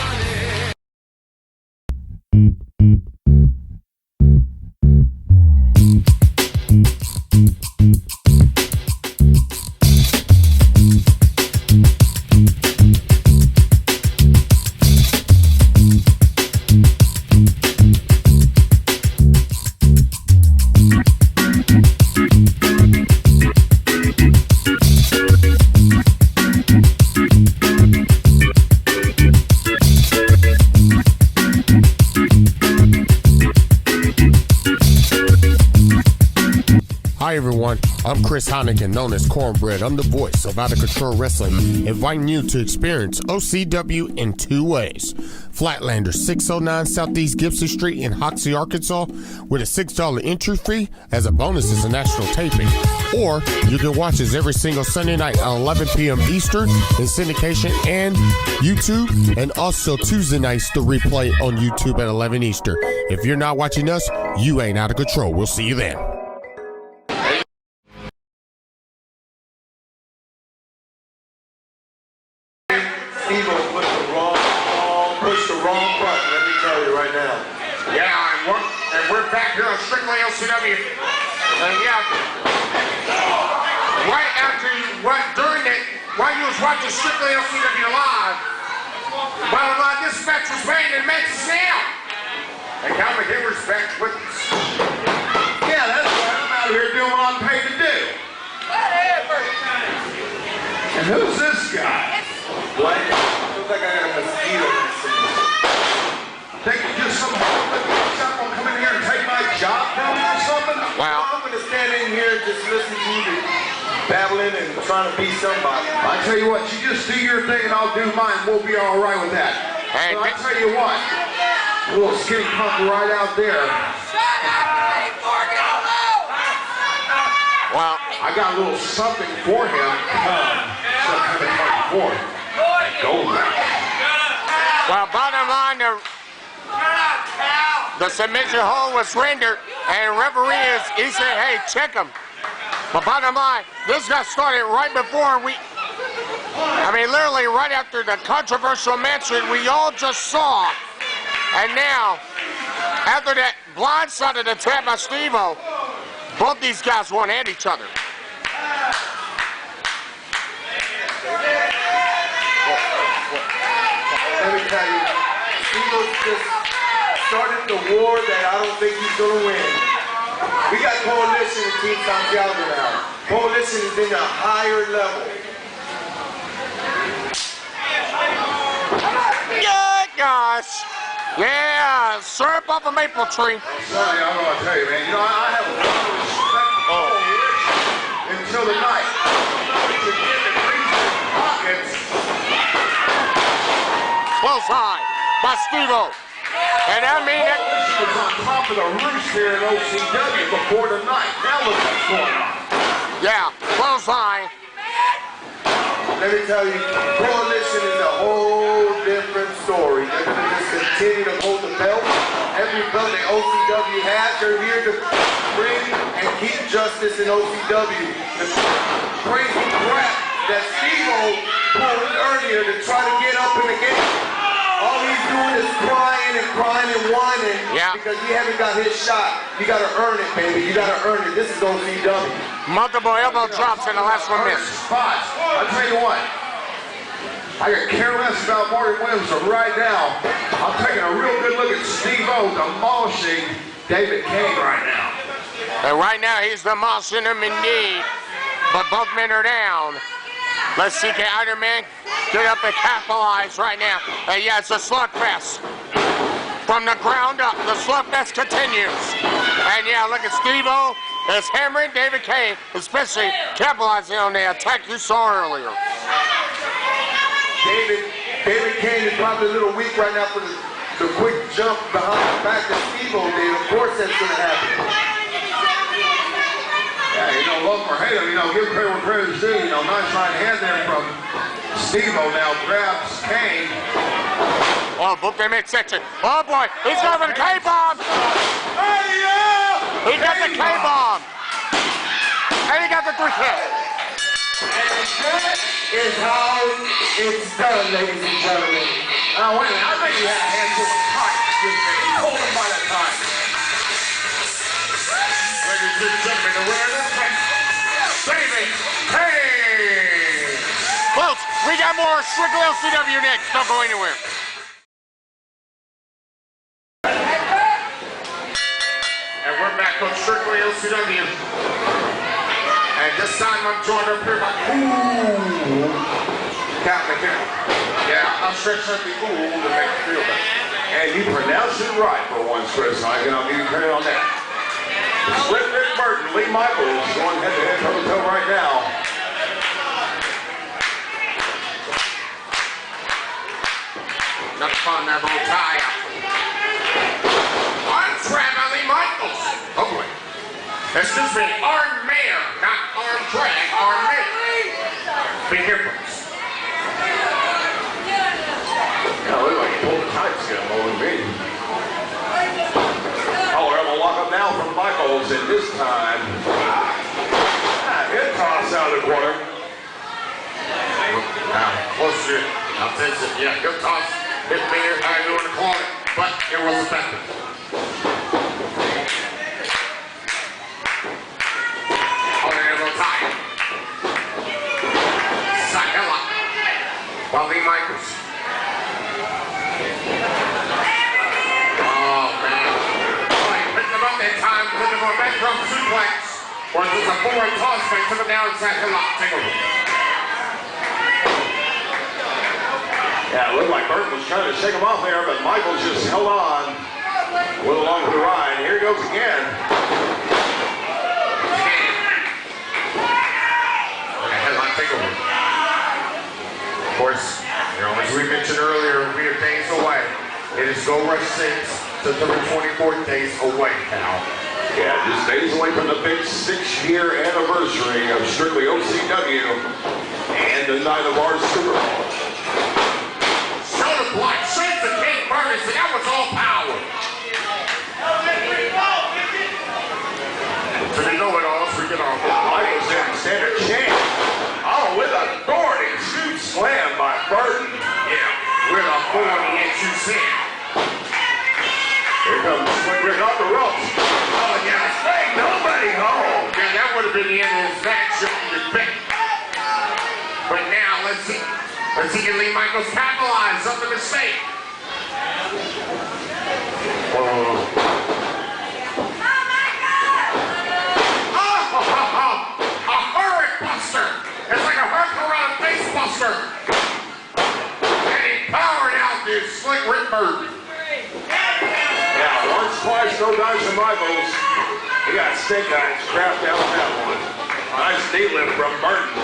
Hi everyone, I'm Chris Heineken, known as Cornbread. I'm the voice of Out of Control Wrestling, inviting you to experience OCW in 2 ways. Flatlander, 609 Southeast Gibson Street in Hoxie, Arkansas, with a $6 entry fee. As a bonus, is a national taping. Or you can watch us every single Sunday night at 11 p.m. Eastern in syndication and YouTube, and also Tuesday nights the replay on YouTube at 11 Eastern. If you're not watching us, you ain't out of control. We'll see you then. Pushed the wrong button, let me tell you right now. Yeah, and we're back here on Strictly OCW. Right after while you was watching Strictly OCW live, this match was made and match is now. And Calvin Himmer's back with us. Yeah, that's right. I'm out here doing what I'm paid to do. Whatever. And who's this guy? What? Looks like I got a mosquito next to me. They can do some help with the shop on coming listen to you babbling and trying to be somebody. I tell you what, you just do your thing and I'll do mine. We'll be all right with that. Hey, but I tell you what, a little skinny punk right out there. well, I got a little something for him. Something for him. Go back. well, bottom line, the submission hold was rendered, and referee he said, hey, check him. But bottom line, this got started right before literally right after the controversial match that we all just saw. And now, after that blindsided attack by Steve-O, both these guys want at each other. Let me tell you, Steve-O's just started the war that I don't think he's going to win. We got Coalition and Team Santiago now. Coalition is in a higher level. Yeah, gosh. Yeah, syrup off a maple tree. Sonny, I'm going to tell you, man. You know, I have a lot of respect for Coalition until the night. To get the grease in his pockets. Close high by Steve-O. And I mean that. Coalition was on top of the roost here in OCW before the night. Now look what's going on. Yeah, close high. Let me tell you, Coalition is a whole different story. They're going to just continue to hold the belt. Every belt that OCW has, they're here to bring and keep justice in OCW. The crazy crap that Steve-O pulled earlier to try to get up in the game. All he's doing is crying and whining because he hasn't got his shot. You got to earn it, baby. You got to earn it. This is OCW. Multiple elbow drops and the last one missed. Spots. I'll tell you what. I could care less about Martin Williams, but right now, I'm taking a real good look at Steve-O demolishing David Kane right now. And right now, he's demolishing him indeed. But both men are down. Let's see, can either man get up and capitalize right now? And yeah, it's a slugfest. From the ground up, the slugfest continues. And yeah, look at Steve-O is hammering David Kane, especially capitalizing on the attack you saw earlier. David Kane is probably a little weak right now for the quick jump behind the back that Steve-O did. Of course that's going to happen. Yeah, you know, love or hate him, you know, give credit where credit is due. You know, nice right hand there from Steve-O now grabs Kane. Oh, book their midsection. Oh boy, he's got the K-bomb. Hey, yeah! He got the K-bomb. And he got the 3 hit. And that is how it's done, ladies and gentlemen. Now, wait a minute, I think he had a hand to his tight. He pulled him by the time. Ladies and gentlemen, the winner of this match, David Kane. Folks, we got more Strictly OCW next. Don't go anywhere. And we're back on Strictly OCW. And this time I'm joined up here by Captain McKenna. Yeah, I'm stretching up the ooh to make it feel better. And you pronounced it right for once, Chris. I can give you credit on that. Split Rick Burton, Lee Michaels going head-to-head toe-to-toe right now. Not fun, that bow tie. Arm drag by Lee Michaels. Oh boy. Excuse me, arm mayor, not arm drag, arm mayor. Big difference. Yeah, look like he pulled the tights again, more than me. Oh, we're able to lock up now from Michaels, and this time, hit toss out of the corner. Now, close to it. I'll fix it. Yeah, good toss. Hit me here, how you want to call it, but it was effective. Oh, there goes tie. Sakela. By Lee Michaels. Oh, man. Oh, he picked him up that time, put him on back from suplex. Or is this a forward toss, but he took him down and Sakela. Take over. Yeah, it looked like Burton was trying to shake him off there, but Michaels just held on. Went along for the ride. Here he goes again. it's Go Rush 6, September 24th, days away, pal. Yeah, just days away from the big 6-year anniversary of Strictly OCW and the night of our Super Bowl. Show the blood, shake the King Burgers, and that was all power. To the know-it-alls, we get off. Michaels didn't stand a chance. Oh, with authority, shoot slam by Burton. Yeah, with authority, as you said. Here comes Slick Rick off the ropes. Oh, yeah. Ain't nobody home. Yeah, that would have been the end of his match, you bet. But now, let's see. Let's see, can Lee Michaels capitalize on the mistake? A hurricane buster. It's like a hurricane face buster. And he powered out this Slick Rick Burton. Yeah, once, twice, no dice from Michaels. He got stink eyes crapped out on that one. Nice knee lift from Burton.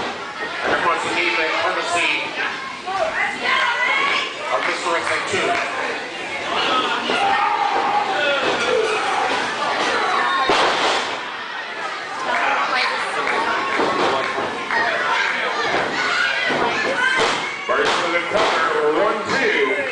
And of course, the knee lift courtesy of Mr. Wrestling 2. Burton for the cover, 1-2.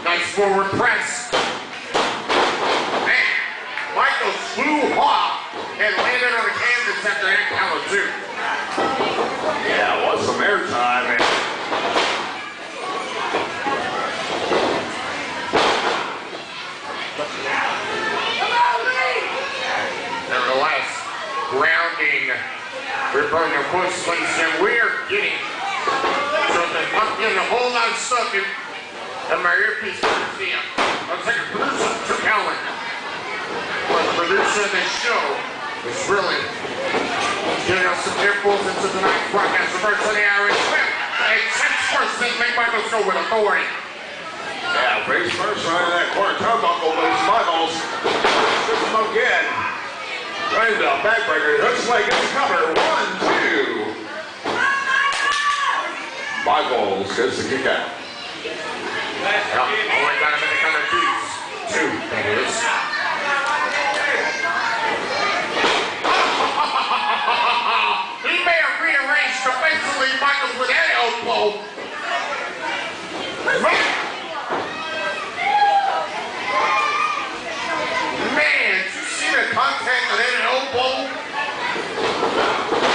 Nice forward press. Man, Michaels flew hard and landed on the canvas after that counter too. Yeah, it was some airtime. Nevertheless, grounding. We're burning the push, ladies and we're getting something. I'm getting a whole lot of stuff in. And my earpiece courtesy of second producer, Drew Helen. The producer of this show is really giving us some earfuls into tonight's broadcast. The first of the Irish Whip. And six first, then make Michaels go with authority. Yeah, face first right in that corner turnbuckle, but it's Michaels. Sticks him again. Right into a backbreaker. Hooks leg gets covered. 1-2. Michaels gets the kick out. Well, only got him in the counter two, that is. He may have rearranged defensively Michaels with that elbow. Man, did you see the contact of that elbow?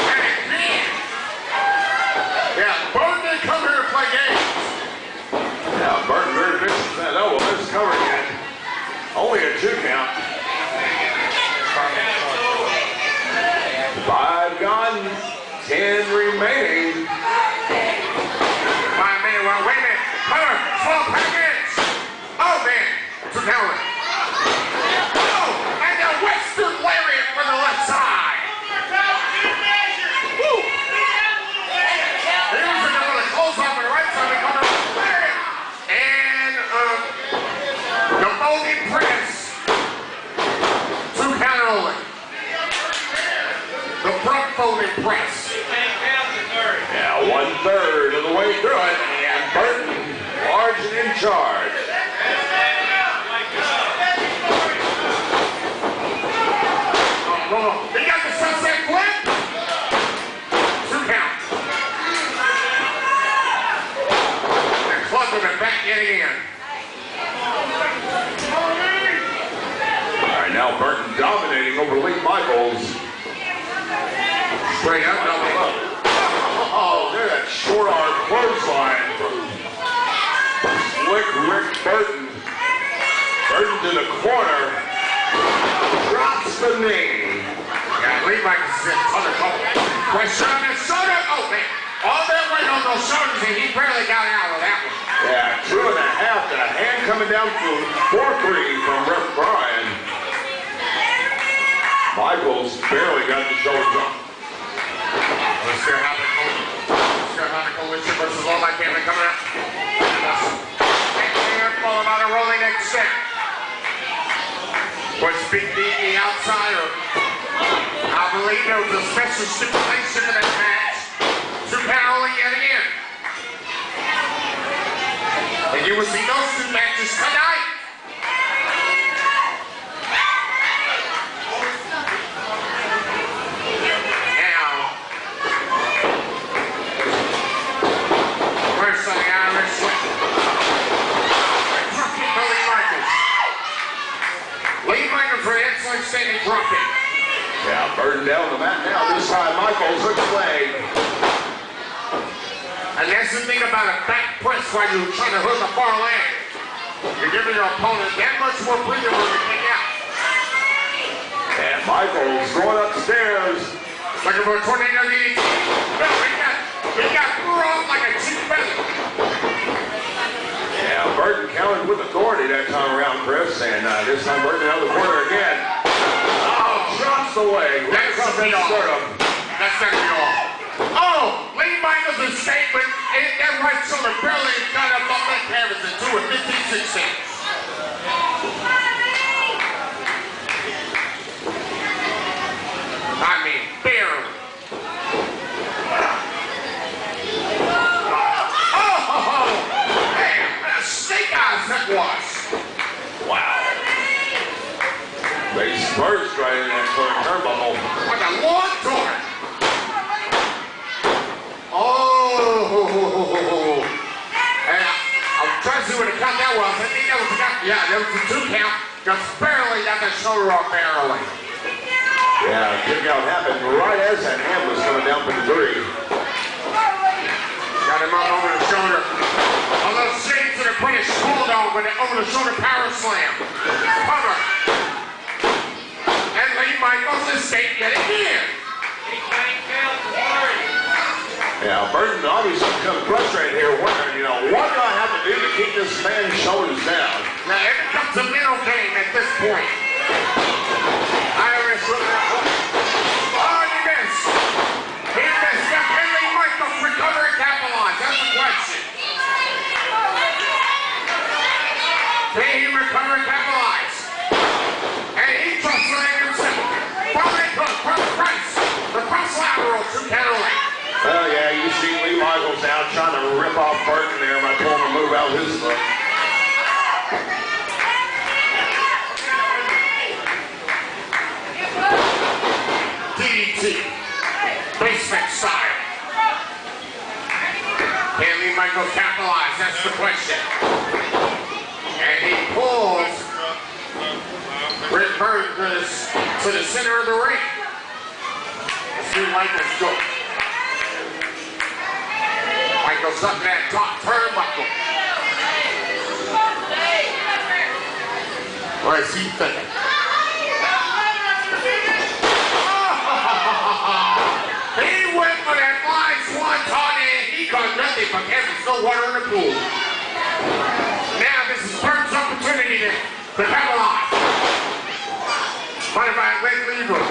And again. Yeah, Burton didn't come here to play games. Yeah, Burton very vicious that elbow. This cover again. Only a 2 count. 5 gone, 10 remaining. 5 minutes, well, wait a minute. Cover, small package. Oh, man, 2 count. Oh, and the Western Lariat for the left side. Woo. Here's another close up on the right side. Cover. The folding press. 2 count only. The front folding press. Yeah, 1/3 of the way through it, and Burton large and in charge. He got the sunset flip. 2 count. And clubbing it back yet again. All right, now Burton dominating over Lee Michaels. Straight up, double up. Oh, there's that short arm clothesline from Slick Rick Burton. Burton to the corner. Drops the knee. Yeah, Lee Michaels is in a ton of trouble. Pressure on his shoulder. Oh, man. All that weight on those shoulders, and he barely got out of that one. Yeah, 2.5. And a hand coming down through 4-3 from Ref Brian. Michaels barely got the shoulders up. Big D, the outsider. I believe there was a special stipulation for that match. Two count only yet again. And you will see those two matches tonight. Now, first on the Irish swing. Drop kick by Lee Michaels. Lee Michaels for an excellent standing drop kick. Yeah, Burton down the mat now. This time, Michaels hooks leg. And that's the thing about a back press while you're trying to hook a far leg. You're giving your opponent that much more breathing room to kick out. And Michaels going upstairs. Looking for a tornado DDT. No, he got thrown like a cheap feather. Yeah, Burton countered with authority that time around, Chris. And this time Burton out of the corner again. Drops the leg. That's not the all. That's not the all. Oh, Lee Michaels' escaped, but that right shoulder barely got up off that canvas and threw it 15-16. I mean, barely. Oh, man, what a snake eyes that was. Wow. They spurs right in that turnbuckle. Like a lawn dart. Oh. And I'm trying to see what the count that was. I think that was the count. Yeah, that was the 2 count. Just barely got that shoulder off barely. Yeah, kick out happened right as that hand was coming down for the 3. Got him up over the shoulder. A little shake to the British Bulldog with an over the shoulder power slam. Cover. And Lee Michaels escaped yet again. Yeah, Burton obviously become frustrated here, wondering, what do I have to do to keep this man's shoulders down? Now, it becomes a mental game at this point. Irish with that hook. Oh, he missed. He missed. Can Lee Michaels recover and capitalize? That's the question. Can he recover and capitalize? And he just let himself. Probably hook from Price. The cross lateral to Cadillac. Well, yeah, you see Lee Michaels now trying to rip off Burton there by pulling him to move out his foot. DDT. Basement style. Can Lee Michaels capitalize? That's the question. And he pulls Rick Burton to the center of the ring. Let's see Michaels go. Michaels up that top turnbuckle. What is he thinking? He went for that flying swanton and he got nothing but there's no water in the pool. Now this is Burton's opportunity to capitalize. Fighted by Leg Lever.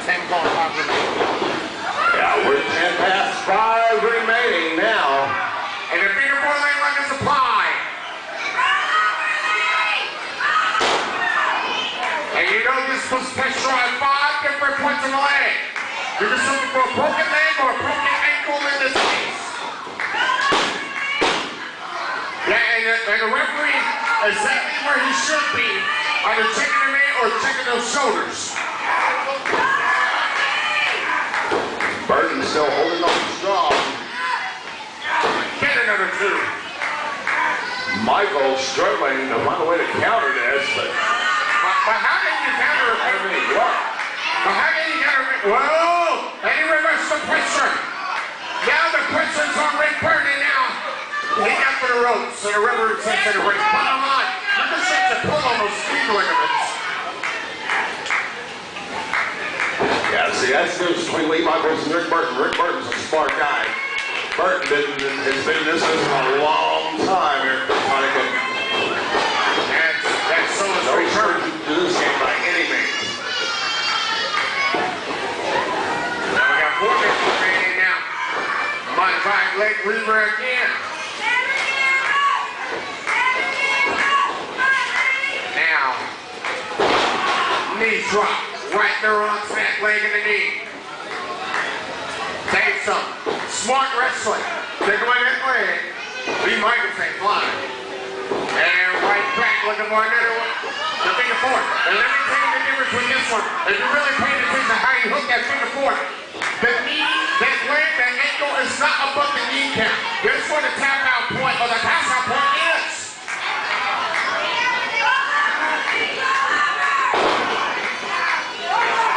10 going off remaining. Yeah, we're 10 past 5 remaining now. And the finger four leg lock is applied. And you know this puts pressure on 5 different points of the leg. You're just looking for a broken leg or a broken ankle in this case. Yeah, and the referee is exactly where he should be, either checking him in or checking those shoulders. Burton still holding on strong. Get another 2. Michael struggling to find a way to counter this, but how can you counter it? what? But how can you counter it? Whoa! And he reversed the pressure. Now the pressure's on Rick Burton now. He got for the ropes, and the referee says to the ring. Bottom line, you just have to pull on those speed ligaments. Yeah, see, that's the difference between Lee Michaels and Rick Burton. Rick Burton's a smart guy. Burton has been in this business a long time here. That's so much no return to this game by any means. Now we got 4 minutes remaining now. Modified leg lever again. Now, knee drop. Right there on that leg and the knee. Take some smart wrestling. Take away that leg. Lee Michaels ain't flying. And right back looking for another one. The finger four. And let me tell you the difference with this one. If you're really paying attention to how you hook that finger four, the knee, that leg, that ankle is not above the kneecap. Here's where the tap out point or the pass out point is.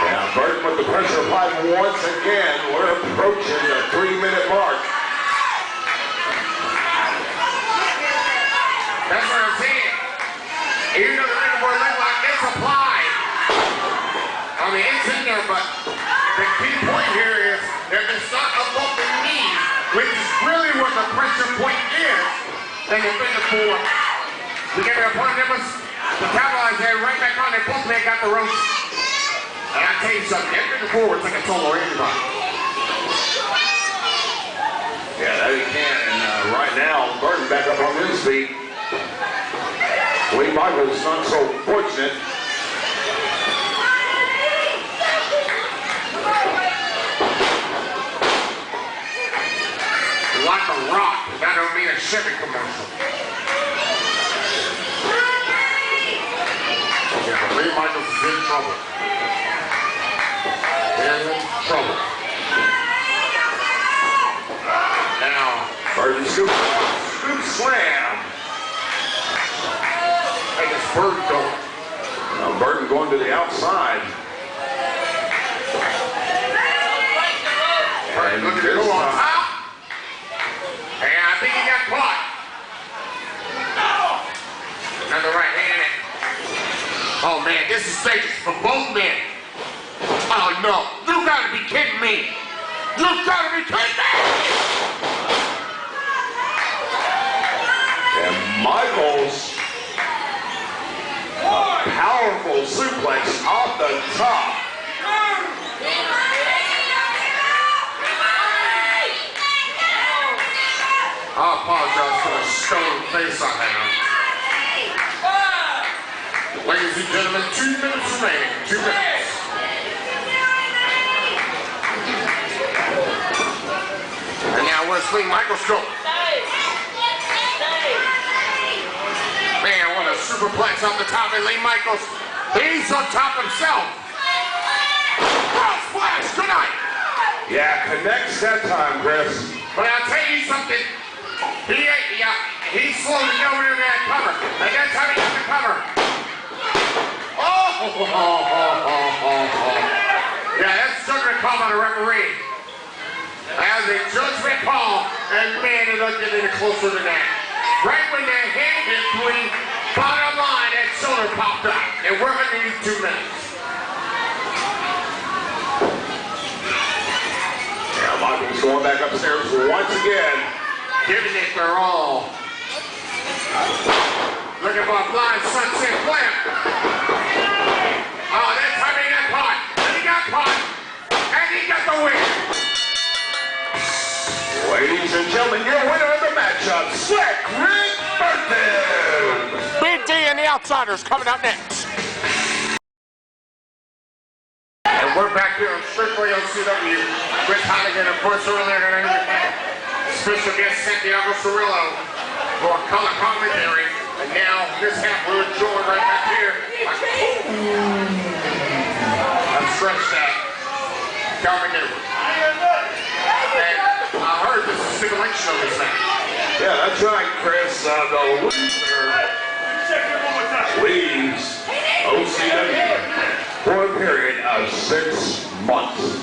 Yeah, Burton with the pressure applied once again. We're approaching the 3-minute mark. That's what I'm saying. Even though the finger four leg lock is applied, I mean, it's in there, but the key point here is if it's not above the knee, which is really where the pressure point is, then the finger four, you get the point, it was the capitalize there, right back on there, both men got the ropes. And I tell you something, that finger four would take a toll on anybody. Yeah, that he can. And right now, Burton back up on his feet. Lee Michaels not so fortunate. Like a rock, that don't mean a Chevy commercial. Yeah, Lee Michaels is in trouble. In trouble. Now, Burton scoop slam. and it's Burton going. Now Burton going to the outside. And Look at it go on top. And I think he got caught. Another right hand. Oh man, this is dangerous for both men. Oh no, you gotta be kidding me. You gotta be kidding me. And Michaels, a powerful suplex off the top. I apologize for the stone face I have. Ladies and gentlemen, 2 minutes remaining. 2 minutes. And now where's Lee Michaels go? Man, what a superplex off the top of Lee Michaels. He's on top himself. Cross splash, good night. Yeah, connects that time, Chris. But I'll tell you something. He slowed it over to that cover. And that's how he got the cover. Yeah, that's judgment call by the referee. As a judgment call, and man, it doesn't get any closer than that. Right when that hand hit Lee, bottom line, that shoulder popped up. And we're going to use 2 minutes. Yeah, Michaels going back upstairs once again. Giving it their all. Looking for a flying sunset flip. Oh, that time he got caught. And he got caught. And he got the win. Ladies and gentlemen, your winner of the matchup, Slick Rick Burton. Big D and the Outsiders coming up next. And we're back here on Strictly OCW with Holligan, of course, earlier tonight. Special guest Santiago Cirilo for color commentary. And now this half we're joined right back here. I'm stretched out. Commentary. And I heard this is stipulation of this match. Yeah, that's right, Chris. The loser leaves OCW for a period of 6 months.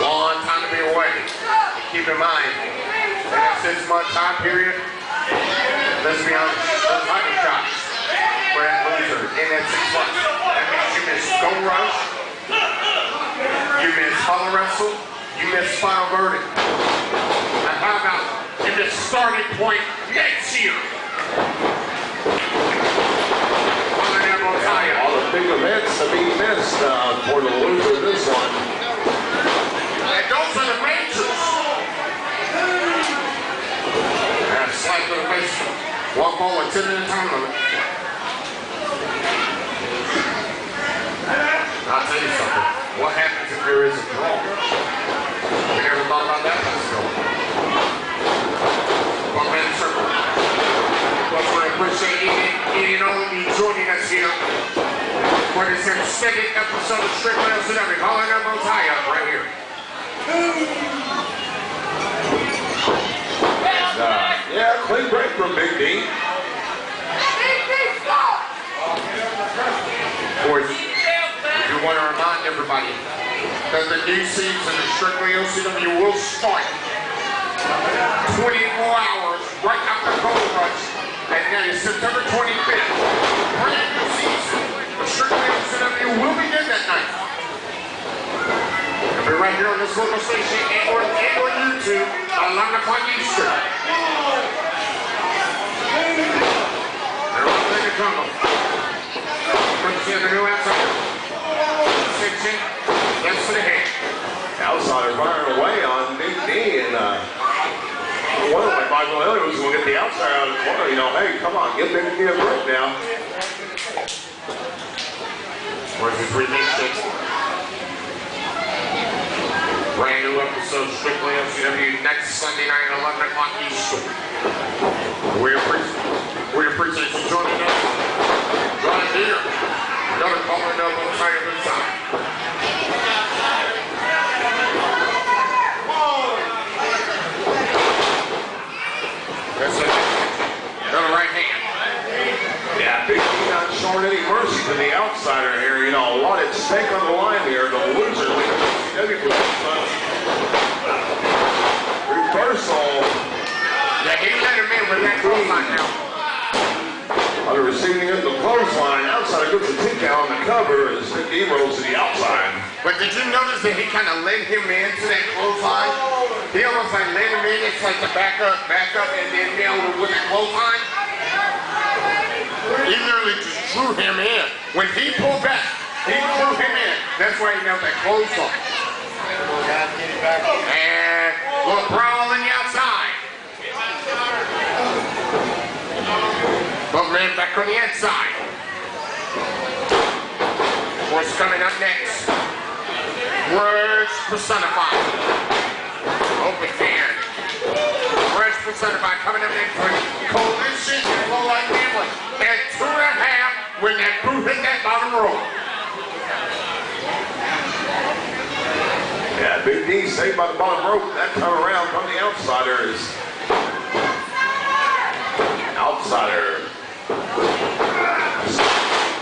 Long time to be away. Keep in mind, in that 6-month time period, let's be honest, those title shots for that loser in that 6 months. That means you miss Gold Rush, you miss Hollow Wrestle, you miss Final Verdict. And how about you miss Starting Point next year? All the big events to be missed for the loser of this one. And those are the majors. And slap to the face. Walk on with 10 minutes time limit. there is a draw. We never thought about that before. One man circle. But we appreciate you joining us here for this second episode of Strictly OCW. Calling them on tie up right here. Yeah, clean break from Big D. Of course, we do want to remind everybody that the new season of Strictly OCW will start 24 hours right after Gold Rush, and that is September 25th. Brand new season of Strictly OCW will begin that night. We'll be right here on this local station and on YouTube at 11 o'clock Eastern. Everyone's in the jungle. Brings in the new outsider. 16. Gets to the head. Outsider firing away on Big D, and one of my Michael Elliott was going to get the outsider out of the corner. You know, hey, come on, give Big D a break now. Where's his remix? Brand new episode of Strictly OCW next Sunday night at 11 o'clock Eastern. We appreciate you joining us. Right here. Another caller double side of the side. That's it. Another right hand. Yeah, Big D not showing any mercy to the outsider here. You know, a lot at stake on the line here. The loser leaves OCW reversal. Yeah, he let him in with that clothesline now. On the receiving end of the clothesline, outsider gets a takedown on the cover as Big D rolls to the outside. But did you notice that he kind of led him into that clothesline? He almost like led him in. It's like the back up, and then with the clothesline. He literally just drew him in. When he pulled back, he drew him in. That's why he nailed that clothesline. And a little brawl on the outside. But man back on the inside. What's coming up next? Words personified. Open hand. Words personified coming up next with Coalition and Low Light Family. And 2.5 when that boot hit that bottom rope. Yeah, Big D saved by the bottom rope. That time around from the outsider is outsider.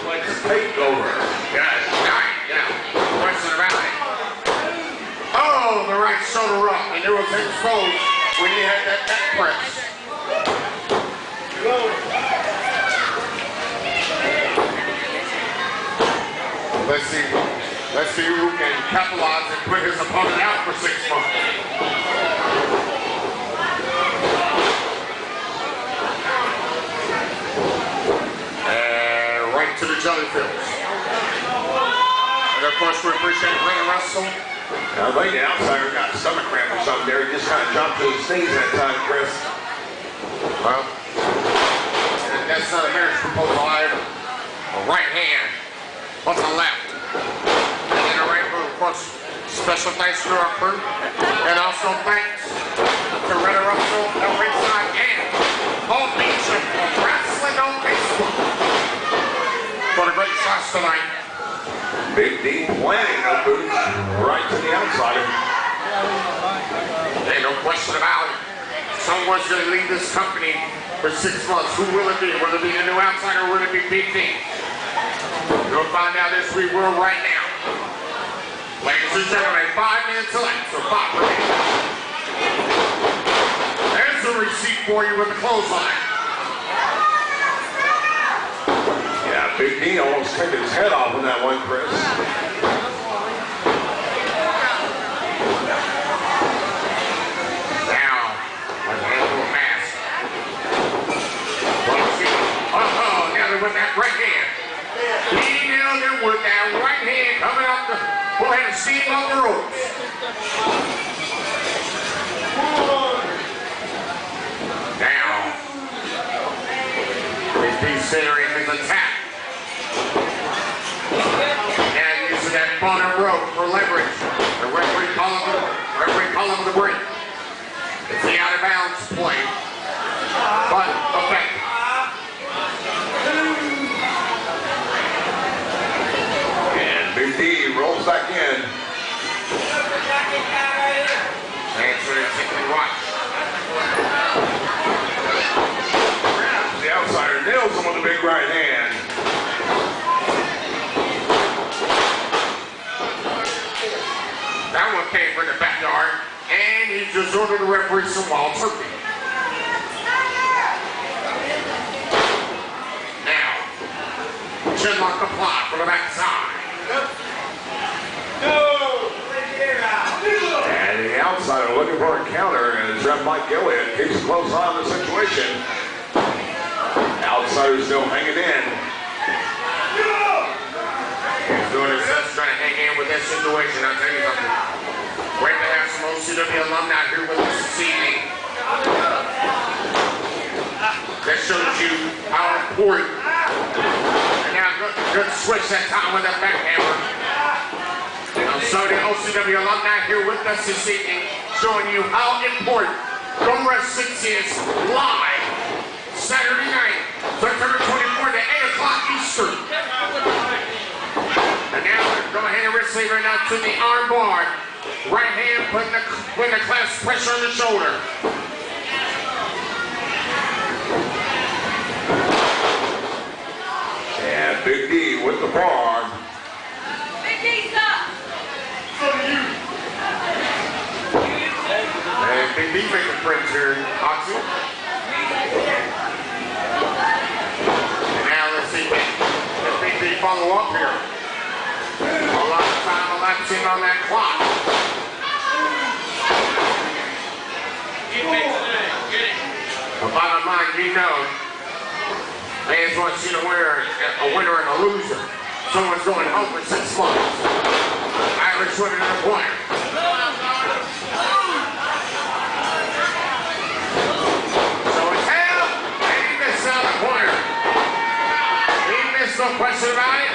Like a takeover. Yeah. Question about it. Oh, the right shoulder up. And it was exposed when he had that back press. Let's see who can capitalize and put his opponent out for 6 months. And right to the jellyfish. And of course, we appreciate Ray Russell. I think the outsider got stomach cramp or something there. He just kind of jumped to his knees that time, Chris. Well, that's not a marriage proposal either. A right hand on the left. And then a right move. Of course, special thanks to our crew. And also thanks to Ray Russell, El Ringside, and Paul Beecham of Wrestling on Facebook for the great shots tonight. Big D planting the boot right to the outsider. Ain't no question about it. Someone's going to lead this company for 6 months. Who will it be? Will it be the new outsider or will it be Big D? We'll find out this week right now. Ladies and gentlemen, 5 minutes left, so 5 minutes. There's a receipt for you with the clothesline. Yeah, Big D almost took his head off on that one, Chris. Now, let's head to a mask. Oh, now they're with that right hand. He nailed him with that right hand coming up the, go ahead and steam on the ropes. Now, Big D centering his attack. And using that bottom rope for leverage. The referee calling the break. It's the out of bounds play, but effective. And Big D rolls back in. Thanks for the tickling watch. The outsider nails him with a big right hand. That one came from the backyard, and he just ordered the referee some wild turkey. Now, chin lock apply for the backside. And the outsider looking for a counter, and his ref Mike Gillian keeps a close eye on the situation. Outsider still hanging in. He's doing his best trying to hang in with this situation. I'll tell you something. Great to have some OCW alumni here with us this evening. That shows you how important. And now good switch that time with that backhammer. So the OCW alumni here with us this evening, showing you how important Dome Ref 6 is live Saturday night, September 24th at 8 o'clock Eastern. And now go ahead and wrist lever now to the arm bar. Right hand putting the clasp pressure on the shoulder. And Big D with the forearm. Big D, stop! And Big D making friends here, Oxy. And now let's see if Big D follow up here. A lot of time elapsing on that clock. The bottom line, you know, they just want to see a winner and a loser. Someone's going home for 6 months. Irish women in the corner. So it's hell, and he missed out the corner. He missed, no question about it.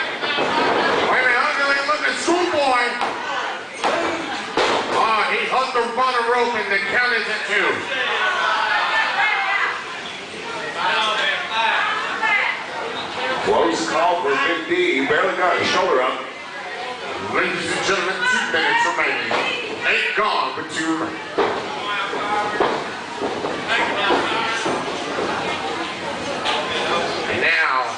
Wait a minute, ugly looking schoolboy. Oh, he hugged the bottom rope and the count is at 2. Close call for Big D. He barely got his shoulder up. Ladies and gentlemen, 2 minutes remaining. 8 gone for 2 remaining. And now,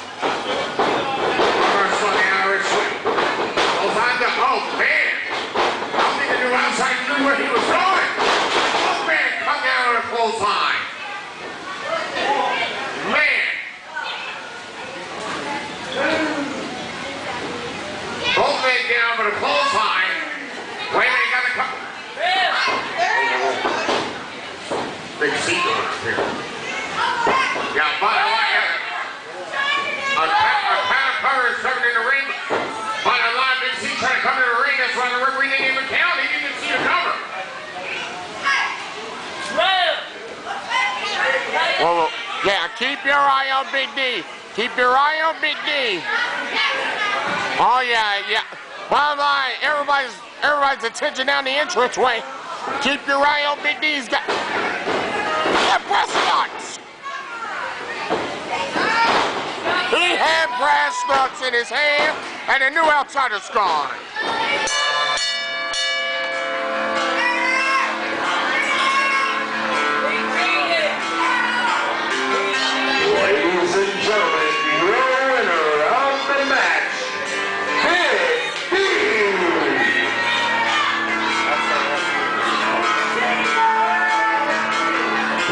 first on the Irish whip. Goes on to, oh man! I don't think the new outside knew where he was going. Oh man, come down on a close line. Man! Both men down for the close line. Wait a minute, got to come. Big seat going up here. Yeah, bottom line. A counter is coming in the ring. Bottom line, Big C trying to come in the ring. That's why the referee didn't even count. He didn't even see the cover. Well, yeah, keep your eye on Big D. Keep your eye on Big D. Oh yeah. Bottom line, everybody's attention down the entranceway. Keep your eye on Big D's. Yeah, brass nuts. He had brass nuts in his hand, and the new outsider's gone. Ladies and gentlemen, your winner of the match, Big D.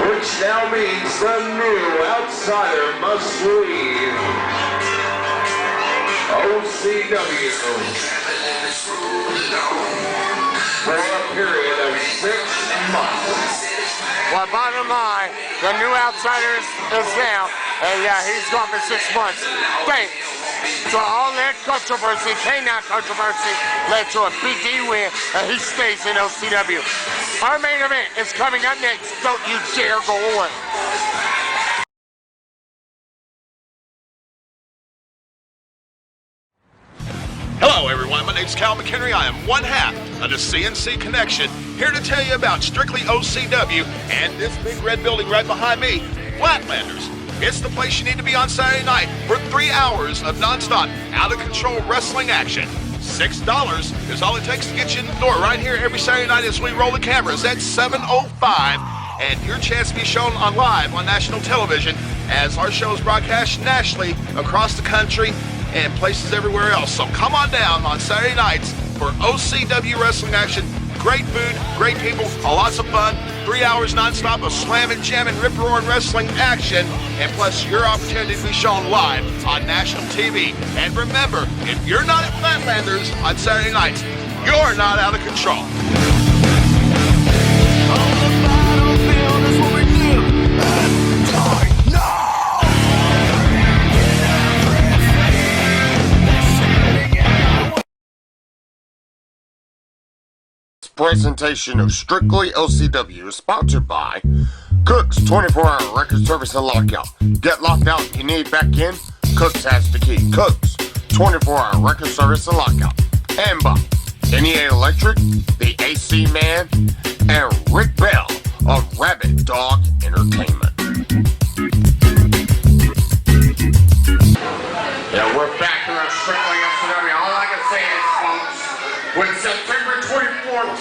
Which now means the new outsider must leave OCW for a period of 6 months. Well, bottom line, the new outsider is down, and yeah, he's gone for 6 months. Thanks to all that controversy, canine controversy, led to a Big D win, and he stays in OCW. Our main event is coming up next. Don't you dare go away. Hello, everyone. My name's is Cal McHenry. I am one half of the CNC Connection, here to tell you about Strictly OCW and this big red building right behind me, Flatlanders. It's the place you need to be on Saturday night for 3 hours of nonstop, out-of-control wrestling action. $6 is all it takes to get you in the door right here every Saturday night as we roll the cameras at 7:05, and your chance to be shown on live on national television as our show is broadcast nationally across the country and places everywhere else. So come on down on Saturday nights for OCW wrestling action. Great food, great people, lots of fun, 3 hours nonstop of slamming, jamming, rip-roaring wrestling action, and plus your opportunity to be shown live on national TV. And remember, if you're not at Flatlanders on Saturday nights, you're not out of control. Presentation of Strictly OCW is sponsored by Cooks 24-hour record service and lockout. Get locked out, you need back in, Cooks has the key. Cooks 24-hour record service and lockout. And by NEA Electric, the AC Man, and Rick Bell of Rabbit Dog Entertainment. Yeah, we're back in our Strictly OCW. All I can say is, folks, when September 24th,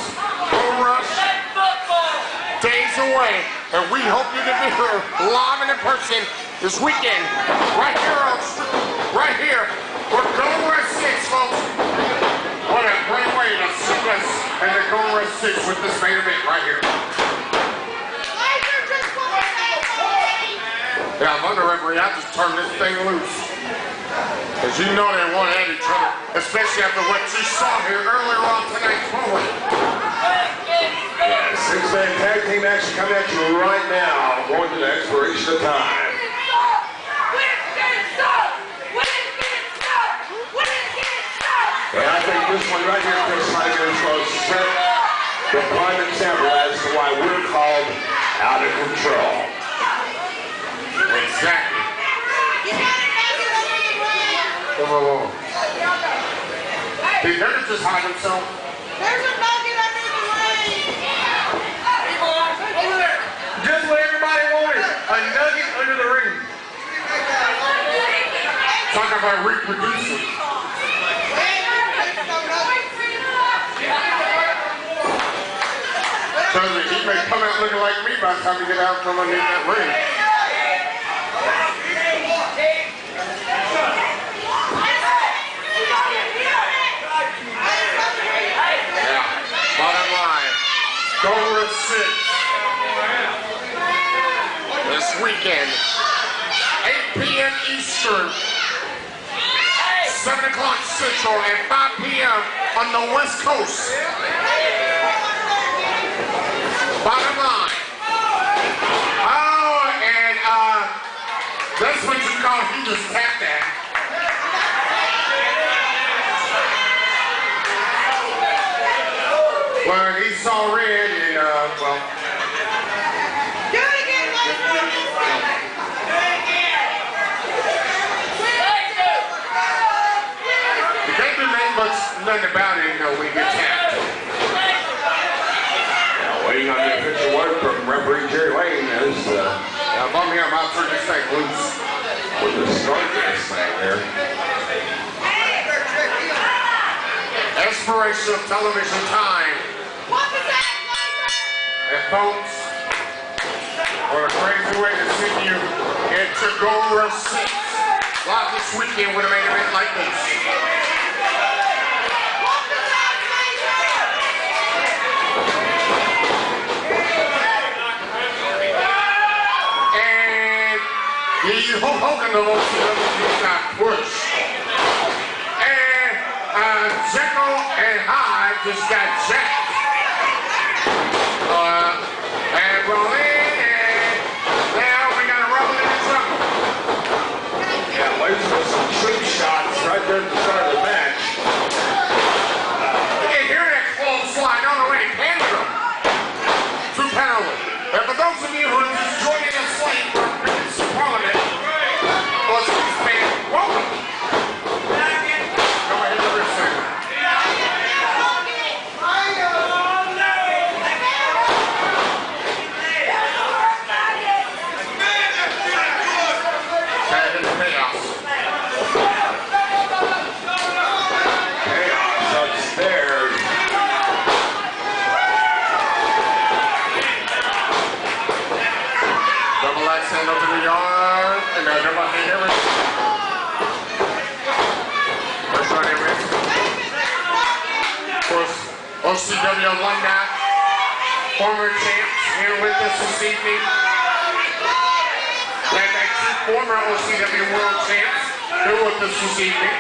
Bull Rush days away, and we hope you can be here live and in person this weekend, right here, for Gold Rush 6, folks. What a great way to see us in the Gold Rush 6 with this main event right here. Yeah, I'm under referee. I just turned this thing loose. As you know, they want at each other, especially after what you saw here earlier on tonight's program. Yeah, six-man tag team action coming at you right now, going to the expiration of time. And I think this one right here, Chris Tiger, is going to set the prime example as to why we're called out of control. Exactly. Whoa. Did Nugget just hide himself? There's a nugget under the ring. Over there. Just what everybody wanted. A nugget under the ring. Talk about reproducing. So he may come out looking like me by the time we get out from underneath that ring. Bottom line, Gold Rush 6 this weekend, 8 p.m. Eastern, 7 o'clock Central, and 5 p.m. on the West Coast. Bottom line. Oh, and that's what you call he just tapped that. Well, he saw red and, well. Do it again, ladies. Do it again. You can't do nothing about it, you know, when you get tapped. Now, waiting on the official word from referee Jerry Lane as Now, if I'm here, I'm out turning this thing loose. with the start of this thing there. Expiration of television time. And folks, what a crazy way to see you into Gold Rush 6 live this weekend with a main event like this. And the Hulk Hogan of OCW got pushed. And Jekyll and Hyde just got jacked. And roll in, and now we got to roll into trouble. Yeah, waiting for some cheap shots right there at the start of the match. You can hear that close slide on the way to Canada. 2 penalty. And for those of you who are just joining us late from British Parliament, well, excuse me, welcome. Go ahead and listen. right sandal to the yard, and a double hand wrist. First right hand wrist. Of course, OCW alumni, former champs here with us this evening. We have two former OCW world champs here with us this evening.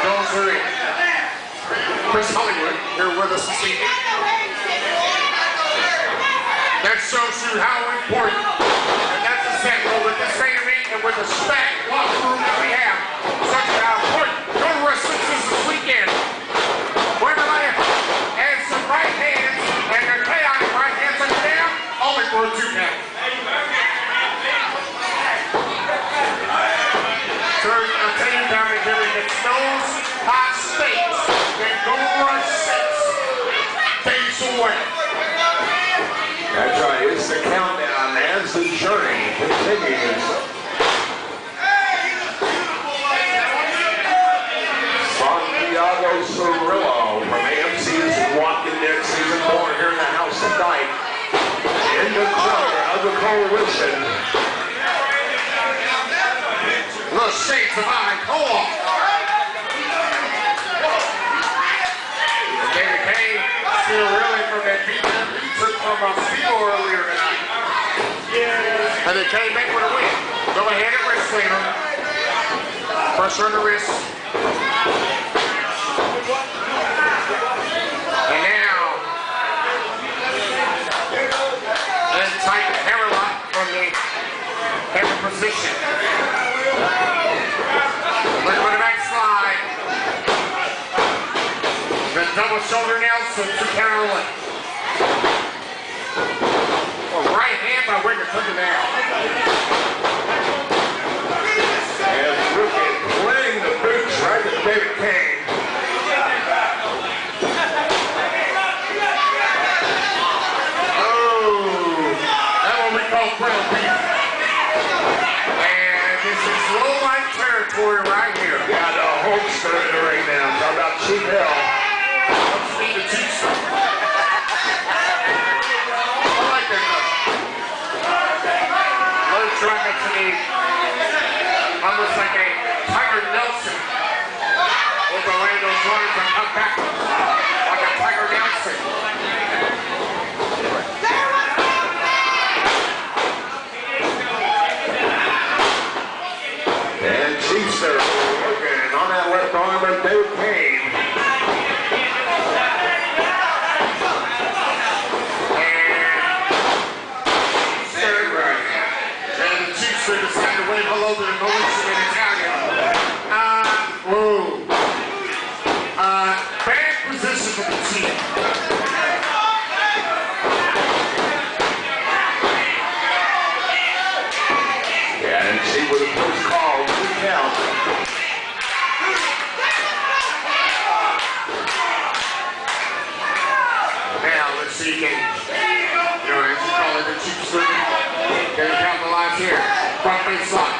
Those are in. Chris Hollywood here with us this evening. That shows you how important, and that's a sample with this family and with the stacked locker room that we have. Such how important your wrestling is this weekend. Where everybody has some right hands and their chaotic right hands like them, only for a 2 count. So I'll tell you down here, it's those high stakes that go rush 6 days away. That's right, it's the countdown as the journey continues. Santiago Cirilo from AMC's Walking Dead Season 4 here in the house tonight. In the corner of the coalition. The shades of eye, hold on. David Kane still reeling from that beat he took from Steel earlier tonight. And they came back with a win. Go ahead and wrist slammer. Pressure on the wrist. And now, and tight hammer lock from the hammer position. Look for the back slide. The double shoulder nails to 2 count away. Right hand by Wicker took it down. And Rookie playing the boots right to David Kane. Oh, that one we call grilled beef. And this is low-light territory right here. Got a holster in the ring now. Talk about cheap hell. Let's see the Chiefs. I like that much. Low traffic to me. Almost like a Tiger Nelson. With Orlando's running from up back. Like a Tiger Nelson. And Chiefs are working on that left arm of David Kane. And the Chiefs are decided way below the evolution in Italian. Whoa. Bad position for the Chiefs. Yeah, and see with a close call, 2 count. Now, let's see again. You know, as you call it, the Chiefs can capitalize here. Front face lock.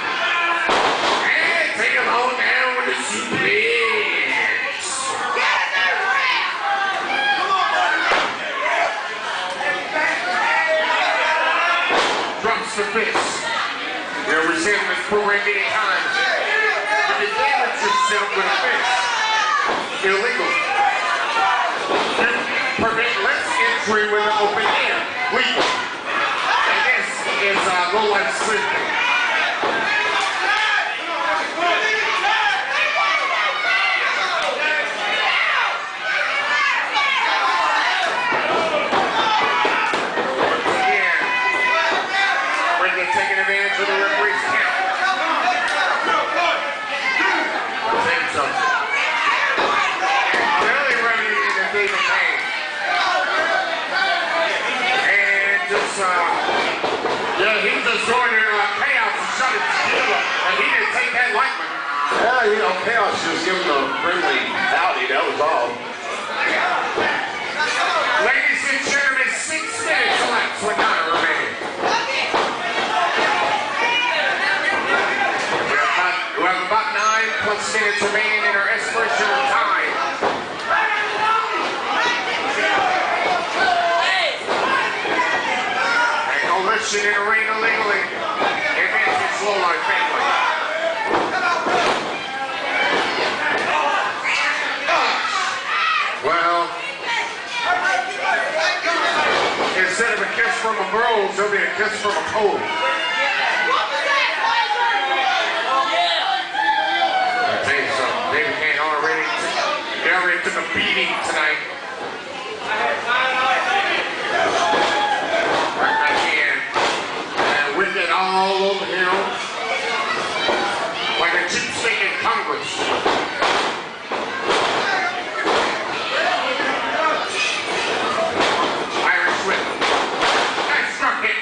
And take him home down with the suplex. Drops the fist. You know, we've seen this program many times. If you damage yourself with a fist, illegal. Permit less entry with an open hand. Legal. And this is low-life slippery. Once again, Brendan taking advantage of the referee's count. Same something. Really running into David Kane. And just, yeah, he just going to chaos and shut it together. And he didn't take that lightly. Yeah, you know, Chaos just giving a friendly howdy, that was all. Ladies and gentlemen, 6 minutes left with 9 remaining. We have about 9+ minutes remaining in our expiration of time. coalition in the ring illegally. Advantage Lowlife family. Well, instead of a kiss from a rose, there'll be a kiss from a pole. I tell you something, David Kane already took a beating tonight. Right back in. And wicked all over him. Like a cheapskate in Congress. Irish whip. That struck him.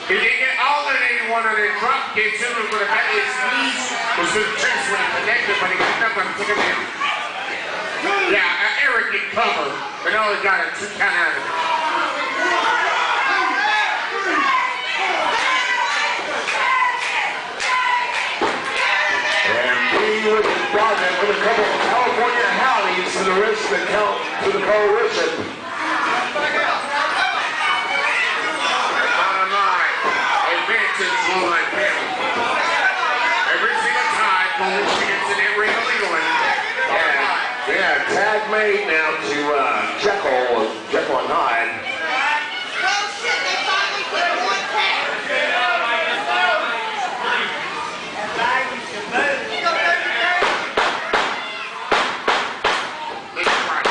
He didn't get all that 81 on his drop. Gave Zimmer with a back. His knees was in the chest when he connected, but he got nothing to take him in. Yeah, Eric can cover, but only got a 2 count out of it. And he was brought in with a couple of California howdies to the wrist that count to the coalition. Bottom line, advantage Lowlife family. Every single time, coalition gets in that ring illegally. Yeah, tag made now to Jekyll and Hyde. Well, shit, they finally did one tag. Let's try it.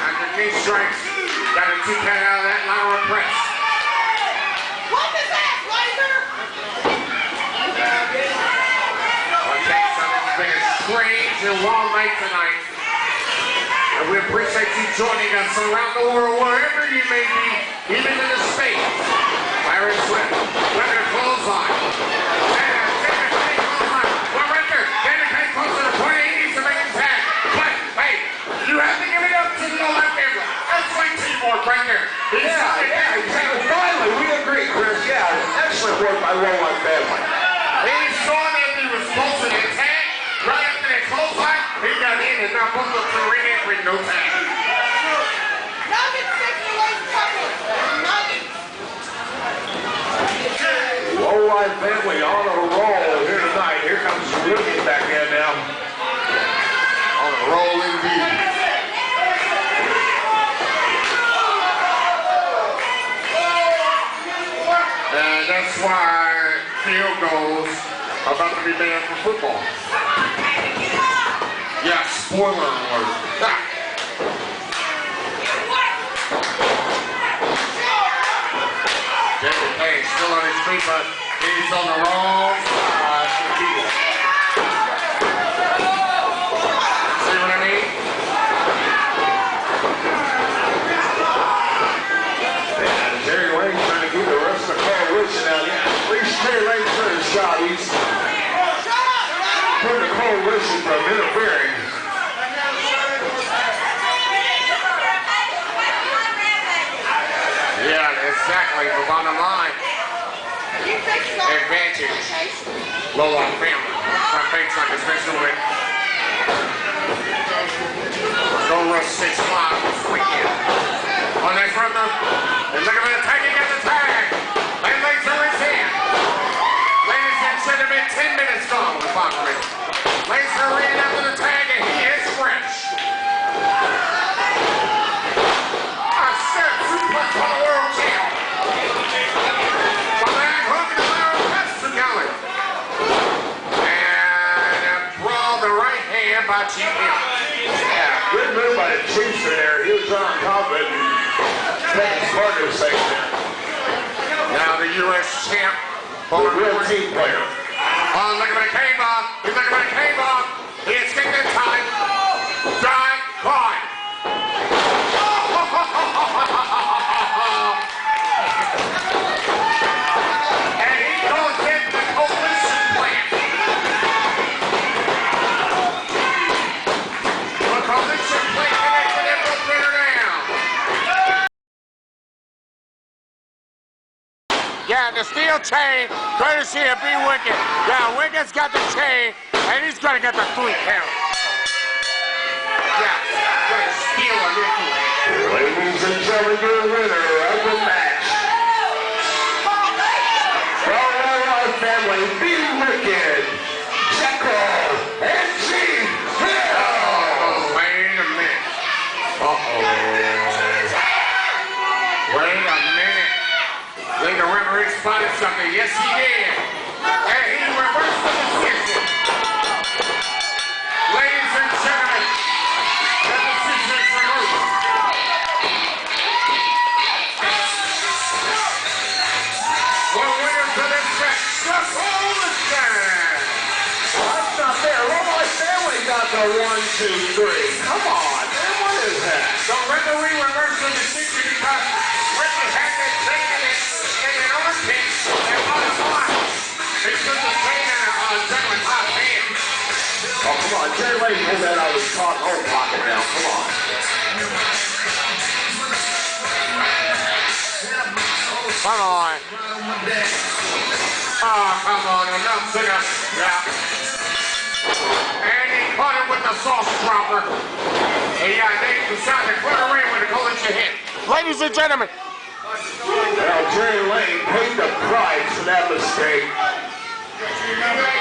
After knee strikes, got a 2 count out of that lateral press. What is that, Laser? It's been a strange and long night tonight. And we appreciate you joining us around the world, wherever you may be, even in the States. Irish Swift, we're going to close on. And David Kane close on. Well, right there, David Kane close to the point. He needs to make his tag. But, hey, you have to give it up to the Lowlife family. That's like teamwork right there. Yeah, exactly. Finally, we agree, Chris. Yeah, excellent work by Lowlife family. He saw that he was supposed to attack. Right after that clothesline, he got in and now both of them ring in with no tag. Nuggets takes the Laser cover. Nuggets. Lowlife family on a roll here tonight. Here comes Julio back in now. On a roll indeed. And that's why field goals are about to be banned for football. Yeah, spoiler alert. David Kane still on his feet, but he's on the wrong side of the field. See what I mean? And Jerry Lane trying to keep the rest of the coalition out. Yeah, at least Jerry Lane's doing his job. He's putting the coalition from interfering. Yeah, exactly. The bottom line. You fix it all. Advantage. Lowlife family. My face like a special win. Go rush 6 miles this weekend. On next run though. And look at that tag, he got the tag. And Laser is in. Laser should have been 10 minutes gone with Bachman. Laser ran after the tag and he is fresh. I said suplex for the world champ. From that hook and the narrow press to Galley. And a brawl the right hand by Chief Hill. Yeah, good move by the Chiefs there. He was on top of it and taking his partner's sake there. Now the U.S. champ. The real team player. Oh, look at the K-Bomb. He's looking at the K-Bomb. He escaped in time. Dive, caught. And he goes in the coalition plan. The coalition plan connected and will bring her down. Yeah, the steel chain, courtesy of B. Wicked. Yeah, Wicked's got the chain, and he's gonna get the 3 count. Yeah, good steel family, Be Wicked, Jekyll, and Chief Hill. Oh, wait a minute. Wait a minute. I think the referee spotted something. Yes, he did. And he reversed the decision. Ladies and gentlemen, the decision is reversed. The winner to this match, the Coalition. That's not fair. Roboy family got the 1, 2, 3. Come on, man. What is that? The referee reversed the decision because Ricky had that thing in an armpit and on his line. He took the pain in a gentleman's hot hand. Oh, come on. Jerry Lane pulled that out of his own pocket now. Come on. Come on. Oh, come on. Enough singing. Yeah. And he caught him with the sauce dropper. He named the sound and put away with a collision hit. Ladies and gentlemen. Well, Jerry Lane paid the price for that mistake.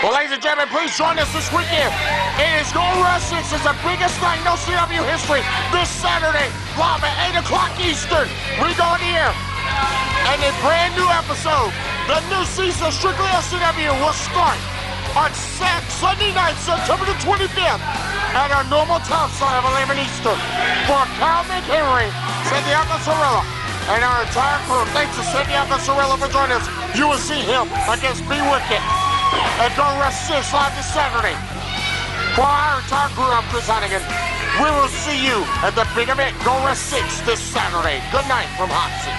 Well, ladies and gentlemen, please join us this weekend. It is Go Wrestling. It's the biggest night in OCW history this Saturday, live at 8 o'clock Eastern. We go in the air. And a brand new episode, the new season of Strictly OCW will start on Sunday night, September the 25th, at our normal time slot of 11 Eastern. For Cal McHenry, Santiago Cirilo, and our entire crew, thanks to Santiago Cirilo for joining us. You will see him against Be Wicked at Go Wrestling live this Saturday. For our entire crew, I'm Chris Hannigan. We will see you at the big event, Go Wrestling 6 this Saturday. Good night from Hot Seat.